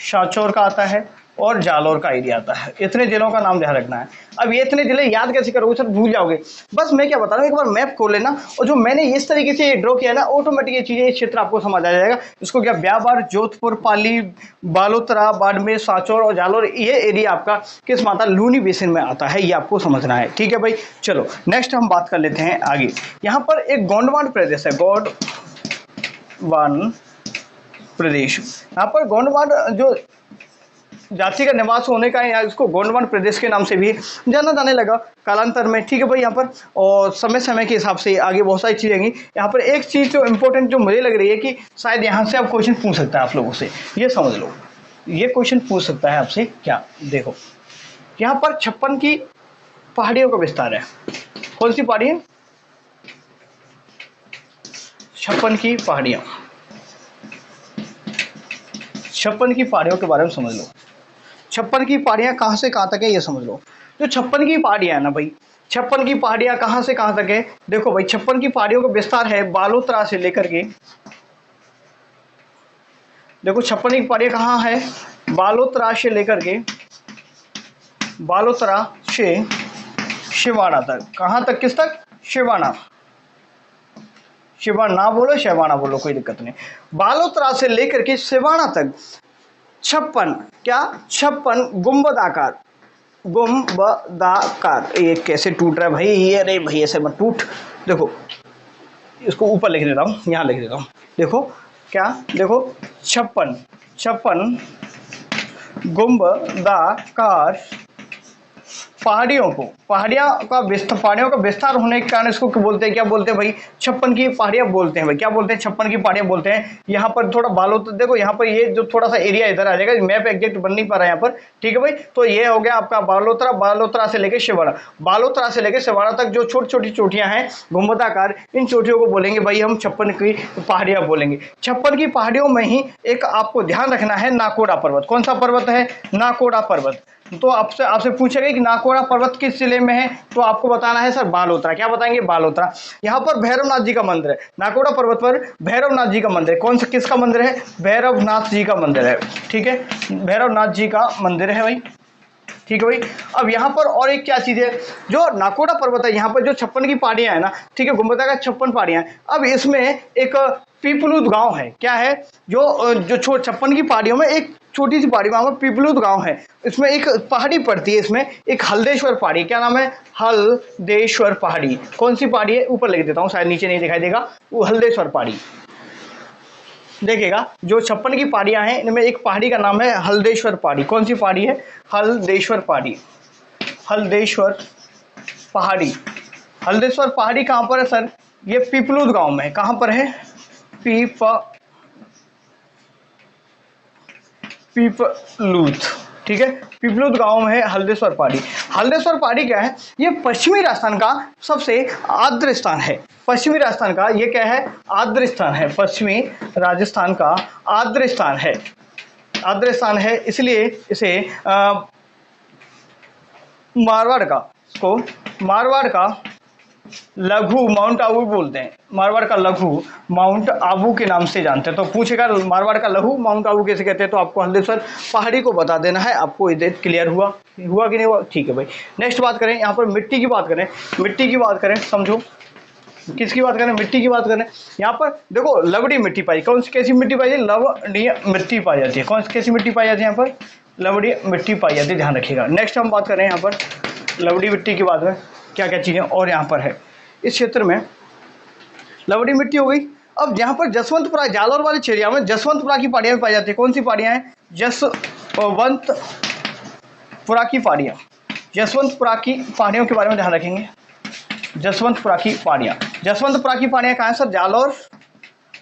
सांचौर का आता है, और जालौर का एरिया आता है। इतने जिलों का नाम ध्यान रखना है। अब ये इतने जिले याद कैसे करोगे सर, भूल जाओगे। बस मैं क्या बता रहा हूँ, एक बार मैप खोल लेना और जो मैंने इस तरीके से ड्रॉ किया ना, ऑटोमेटिक ये चीजें, ये क्षेत्र आपको समझ आ जाएगा। इसको क्या, ब्यावर, जोधपुर, पाली, बालोतरा, बाड़मेर, सांचौर और जालौर, ये एरिया आपका किस माता लूनी बेसिन में आता है, ये आपको समझना है। ठीक है भाई, चलो नेक्स्ट हम बात कर लेते हैं आगे। यहाँ पर एक गोंडवान प्रदेश है, गोंडवान प्रदेश। यहाँ पर गोंडवान जो जाति का निवास होने का, यहाँ इसको गोंडवान प्रदेश के नाम से भी जाना जाने लगा कालांतर में। ठीक है भाई, यहाँ पर और समय समय के हिसाब से आगे बहुत सारी चीज़ें आएंगी। यहाँ पर एक चीज़ जो इम्पोर्टेंट जो मुझे लग रही है कि शायद यहाँ से आप क्वेश्चन पूछ सकता है आप लोगों से, ये समझ लो, ये क्वेश्चन पूछ सकता है आपसे। क्या, देखो यहाँ पर 56 की पहाड़ियों का विस्तार है। कौन सी पहाड़ी है? 56 की पहाड़ियाँ। 56 की पहाड़ियों के बारे में समझ लो। 56 की पहाड़ियाँ कहाँ से कहाँ तक है, ये समझ लो। जो 56 की पहाड़ियाँ है ना भाई, 56 की पहाड़ियाँ कहाँ से कहाँ तक है? देखो भाई, 56 की पहाड़ियों का विस्तार है बालोतरा से लेकर के, देखो 56 की पहाड़ियाँ कहाँ है? बालोतरा से लेकर के, बालोतरा से शिवाना तक। कहाँ तक, किस तक? शिवाना। शिवाना बोलो, शिवाना बोलो, कोई दिक्कत नहीं। बालोतरा से लेकर के शिवाना तक 56, क्या 56 गुंबदाकार, गुंबदाकार। ये कैसे टूट रहा है भाई, ये अरे भाई ऐसे मत टूट। देखो इसको ऊपर लिख देता हूँ, यहाँ लिख देता हूँ। देखो क्या, देखो 56 गुंबदाकार पहाड़ियों को, पहाड़ियों का विस्तार होने के कारण इसको क्या बोलते हैं? क्या बोलते हैं भाई? 56 की पहाड़ियाँ बोलते हैं भाई। क्या बोलते हैं? 56 की पहाड़ियाँ बोलते हैं। यहाँ पर थोड़ा बालोतरा, देखो यहाँ पर ये जो थोड़ा सा एरिया इधर आ जाएगा, मैप एग्जैक्ट बन नहीं पा रहा है यहाँ पर। ठीक है भाई, तो ये हो गया आपका बालोतरा। बालोतरा से लेकर शिवाना, बालोतरा से लेकर शिवाना तक जो छोटी छोटी चोटियाँ हैं गुंबदाकार, इन चोटियों को बोलेंगे भाई हम 56 की पहाड़ियाँ बोलेंगे। 56 की पहाड़ियों में ही एक आपको ध्यान रखना है, नाकोड़ा पर्वत। कौन सा पर्वत है? नाकोड़ा पर्वत। तो आपसे पूछेगा कि नाकोड़ा पर्वत किस जिले में है, तो आपको बताना है सर बालोतरा। क्या बताएंगे? बालोतरा। यहाँ पर भैरवनाथ जी का मंदिर है, नाकोड़ा पर्वत पर भैरवनाथ जी का मंदिर है। कौन सा, किसका मंदिर है? भैरवनाथ जी का मंदिर है। ठीक है, भैरवनाथ जी का मंदिर है भाई। ठीक है भाई, अब यहाँ पर और एक क्या चीज़ है, जो नाकोड़ा पर्वत है, यहाँ पर जो 56 की पहाड़ियाँ है ना, ठीक है, गुंबदाकार 56 पहाड़ियाँ हैं। अब इसमें एक पीपलूद गांव है। क्या है? जो 56 की पहाड़ियों में एक छोटी सी पहाड़ी, वहाँ पर पीपलूद गांव है। इसमें एक पहाड़ी पड़ती है, इसमें एक हल्देश्वर पहाड़ी। क्या नाम है? हल्देश्वर पहाड़ी। कौन सी पहाड़ी है? ऊपर लिख देता हूँ, शायद नीचे नहीं दिखाई देगा। वो हल्देश्वर पहाड़ी देखिएगा। जो 56 की पहाड़ियाँ हैं, इनमें एक पहाड़ी का नाम है हल्देश्वर पहाड़ी। कौन सी पहाड़ी है? हल्देश्वर पहाड़ी। हल्देश्वर पहाड़ी। हल्देश्वर पहाड़ी कहाँ पर है सर? ये पीपलूद गांव में है। कहाँ पर है? पीपलूद। ठीक है, पीपलूद गांव में है हल्देश्वर पहाड़ी। हल्देश्वर पहाड़ी क्या है? ये पश्चिमी राजस्थान का सबसे आर्द्र स्थान है। पश्चिमी राजस्थान का ये क्या है? आर्द्र स्थान है। पश्चिमी राजस्थान का आर्द्र स्थान है। आर्द्र स्थान है, इसलिए इसे मारवाड़ का लघु माउंट आबू बोलते हैं। मारवाड़ का लघु माउंट आबू के नाम से जानते हैं। तो पूछेगा मारवाड़ का लघु माउंट आबू कैसे कहते हैं, तो आपको हल्देश्वर पहाड़ी को बता देना है। आपको ये क्लियर हुआ कि नहीं हुआ? ठीक है भाई, नेक्स्ट बात करें। यहाँ पर मिट्टी की बात करें, समझो किसकी बात करें? मिट्टी की बात करें। यहाँ पर देखो लवड़ी मिट्टी पाई। कौन सी, कैसी मिट्टी पाई है? लवड़ीय मिट्टी पाई जाती है। कौन सी, कैसी मिट्टी पाई जाती है? यहाँ पर लवड़ी मिट्टी पाई जाती है, ध्यान रखिएगा। नेक्स्ट हम बात करें यहाँ पर लवड़ी मिट्टी की बात में क्या क्या चीज़ें और यहाँ पर है। इस क्षेत्र में लवड़ी मिट्टी हो गई। अब यहाँ पर जसवंतपुरा, जालौर वाले एरिया में जसवंतपुरा की पहाड़ियाँ में पाई जाती है। कौन सी पहाड़ियाँ हैं? जसवंतपुरा की पहाड़ियाँ। जसवंतपुरा की पहाड़ियों के बारे में ध्यान रखेंगे। जसवंतपुरा की पहाड़ियाँ कहाँ है सर? जालौर।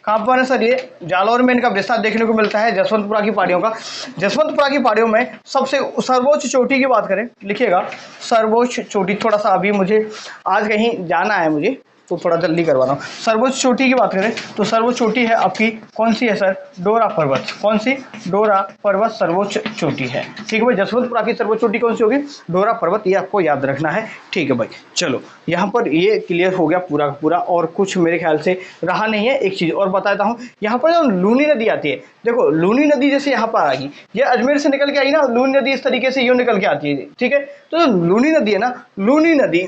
कहाँ पर है सर? ये जालौर में इनका विस्तार देखने को मिलता है जसवंतपुरा की पहाड़ियों का। जसवंतपुरा की पहाड़ियों में सबसे सर्वोच्च चोटी की बात करें, लिखिएगा सर्वोच्च चोटी। थोड़ा सा अभी मुझे आज कहीं जाना है मुझे, तो थोड़ा जल्दी करवा रहा हूँ। सर्वोच्च चोटी की बात करें तो सर्वोच्च चोटी है आपकी कौन सी है सर? डोरा पर्वत। कौन सी? डोरा पर्वत सर्वोच्च चोटी है। ठीक है भाई, जसवंतपुरा की सर्वोच्च चोटी कौन सी होगी? डोरा पर्वत, ये आपको याद रखना है। ठीक है भाई, चलो यहाँ पर ये क्लियर हो गया पूरा का पूरा, और कुछ मेरे ख्याल से रहा नहीं है। एक चीज़ और बताता हूँ, यहाँ पर जो लूनी नदी आती है, देखो लूनी नदी जैसे यहाँ पर आएगी, ये अजमेर से निकल के आई ना, लूनी नदी इस तरीके से यूँ निकल के आती है। ठीक है, तो लूनी नदी है ना, लूनी नदी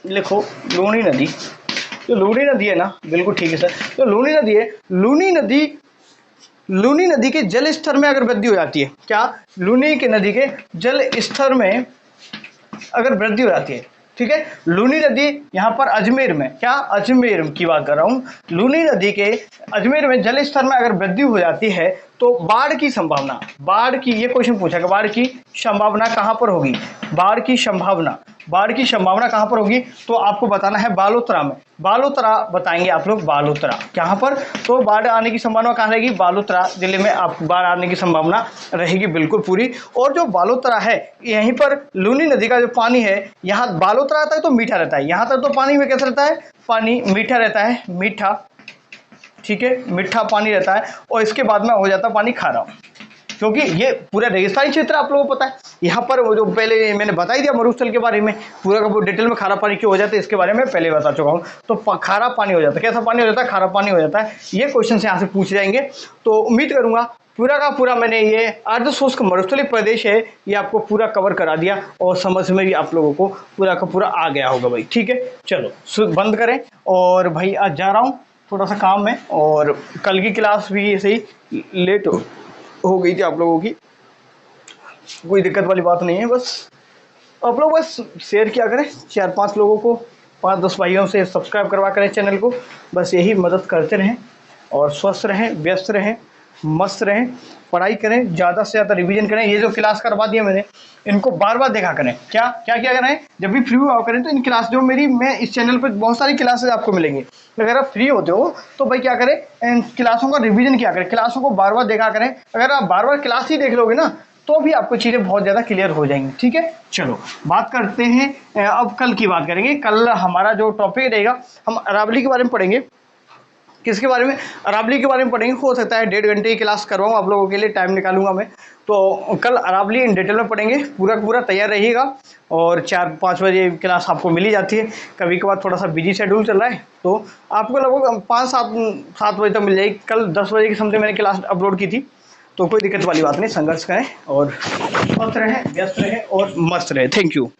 लिखो, लूनी नदी, जो लूनी नदी है ना, बिल्कुल ठीक है सर, तो लूनी नदी है, लूनी नदी के जल स्तर में अगर वृद्धि हो जाती है, क्या? लूनी के नदी के जल स्तर में अगर वृद्धि हो जाती है, ठीक है, लूनी नदी यहाँ पर अजमेर में, क्या? अजमेर की बात कर रहा हूँ, लूनी नदी के अजमेर में जल स्तर में अगर वृद्धि हो जाती है तो बाढ़ की संभावना, बाढ़ की, ये क्वेश्चन पूछा कि बाढ़ की संभावना कहाँ पर होगी? बाढ़ की संभावना, बाढ़ की संभावना कहाँ पर होगी? तो आपको बताना है बालोतरा में, बालोतरा बताएंगे आप लोग, बालोतरा कहाँ पर? तो बाढ़ आने की संभावना कहाँ रहेगी? बालोतरा जिले में आप बाढ़ आने की संभावना रहेगी बिल्कुल पूरी। और जो बालोतरा है, यहीं पर लूनी नदी का जो पानी है, यहाँ बालोतरा आता है तो मीठा रहता है, यहाँ तक तो पानी में कैसा रहता है? पानी मीठा रहता है, मीठा, ठीक है, मीठा पानी रहता है, और इसके बाद में हो जाता है पानी खारा, क्योंकि ये पूरा रेगिस्तानी क्षेत्र आप लोगों को पता है। यहाँ पर वो जो पहले मैंने बता ही दिया मरुस्थल के बारे में, पूरा का पूरा डिटेल में खारा पानी क्यों हो जाता है इसके बारे में पहले बता चुका हूँ। तो खारा पानी हो जाता है, कैसा पानी हो जाता है? खारा पानी हो जाता है। ये क्वेश्चन यहाँ से पूछ जाएंगे, तो उम्मीद करूंगा पूरा का पूरा मैंने ये अर्ध शुष्क मरुस्थलीय प्रदेश है ये आपको पूरा कवर करा दिया, और समझ में भी आप लोगों को पूरा का पूरा आ गया होगा भाई। ठीक है, चलो बंद करें, और भाई आज जा रहा हूँ थोड़ा सा काम में, और कल की क्लास भी ऐसे ही लेट हो गई थी आप लोगों की, कोई दिक्कत वाली बात नहीं है, बस आप लोग बस शेयर किया करें 4-5 लोगों को, 5-10 भाइयों से सब्सक्राइब करवा करें चैनल को, बस यही मदद करते रहें, और स्वस्थ रहें, व्यस्त रहें, मस्त रहें, पढ़ाई करें, ज़्यादा से ज़्यादा रिवीजन करें। ये जो क्लास करवा दिया मैंने, इनको बार बार देखा करें। क्या क्या क्या करें? जब भी फ्री हुआ करें तो इन क्लास जो मेरी, मैं इस चैनल पर बहुत सारी क्लासेज आपको मिलेंगी, अगर आप फ्री होते हो तो भाई क्या करें, इन क्लासों का रिवीजन किया करें, क्लासों को बार बार देखा करें। अगर आप बार बार क्लास ही देख लोगे ना तो भी आपको चीज़ें बहुत ज़्यादा क्लियर हो जाएंगी। ठीक है, चलो बात करते हैं, अब कल की बात करेंगे। कल हमारा जो टॉपिक रहेगा, हम अरावली के बारे में पढ़ेंगे। किसके बारे में? अरावली के बारे में पढ़ेंगे। हो सकता है 1.5 घंटे की क्लास करवाऊँ आप लोगों के लिए, टाइम निकालूंगा मैं, तो कल अरावली इन डिटेल में पढ़ेंगे। पूरा तैयार रहिएगा, और 4-5 बजे क्लास आपको मिली जाती है, कभी कभार थोड़ा सा बिजी शेड्यूल चल रहा है तो आपको लगभग 5-7 बजे तक मिल जाएगी। कल 10 बजे के समथिंग मैंने क्लास अपलोड की थी, तो कोई दिक्कत वाली बात नहीं, संघर्ष करें और स्वस्थ रहें, व्यस्त रहें और मस्त रहें। Thank you.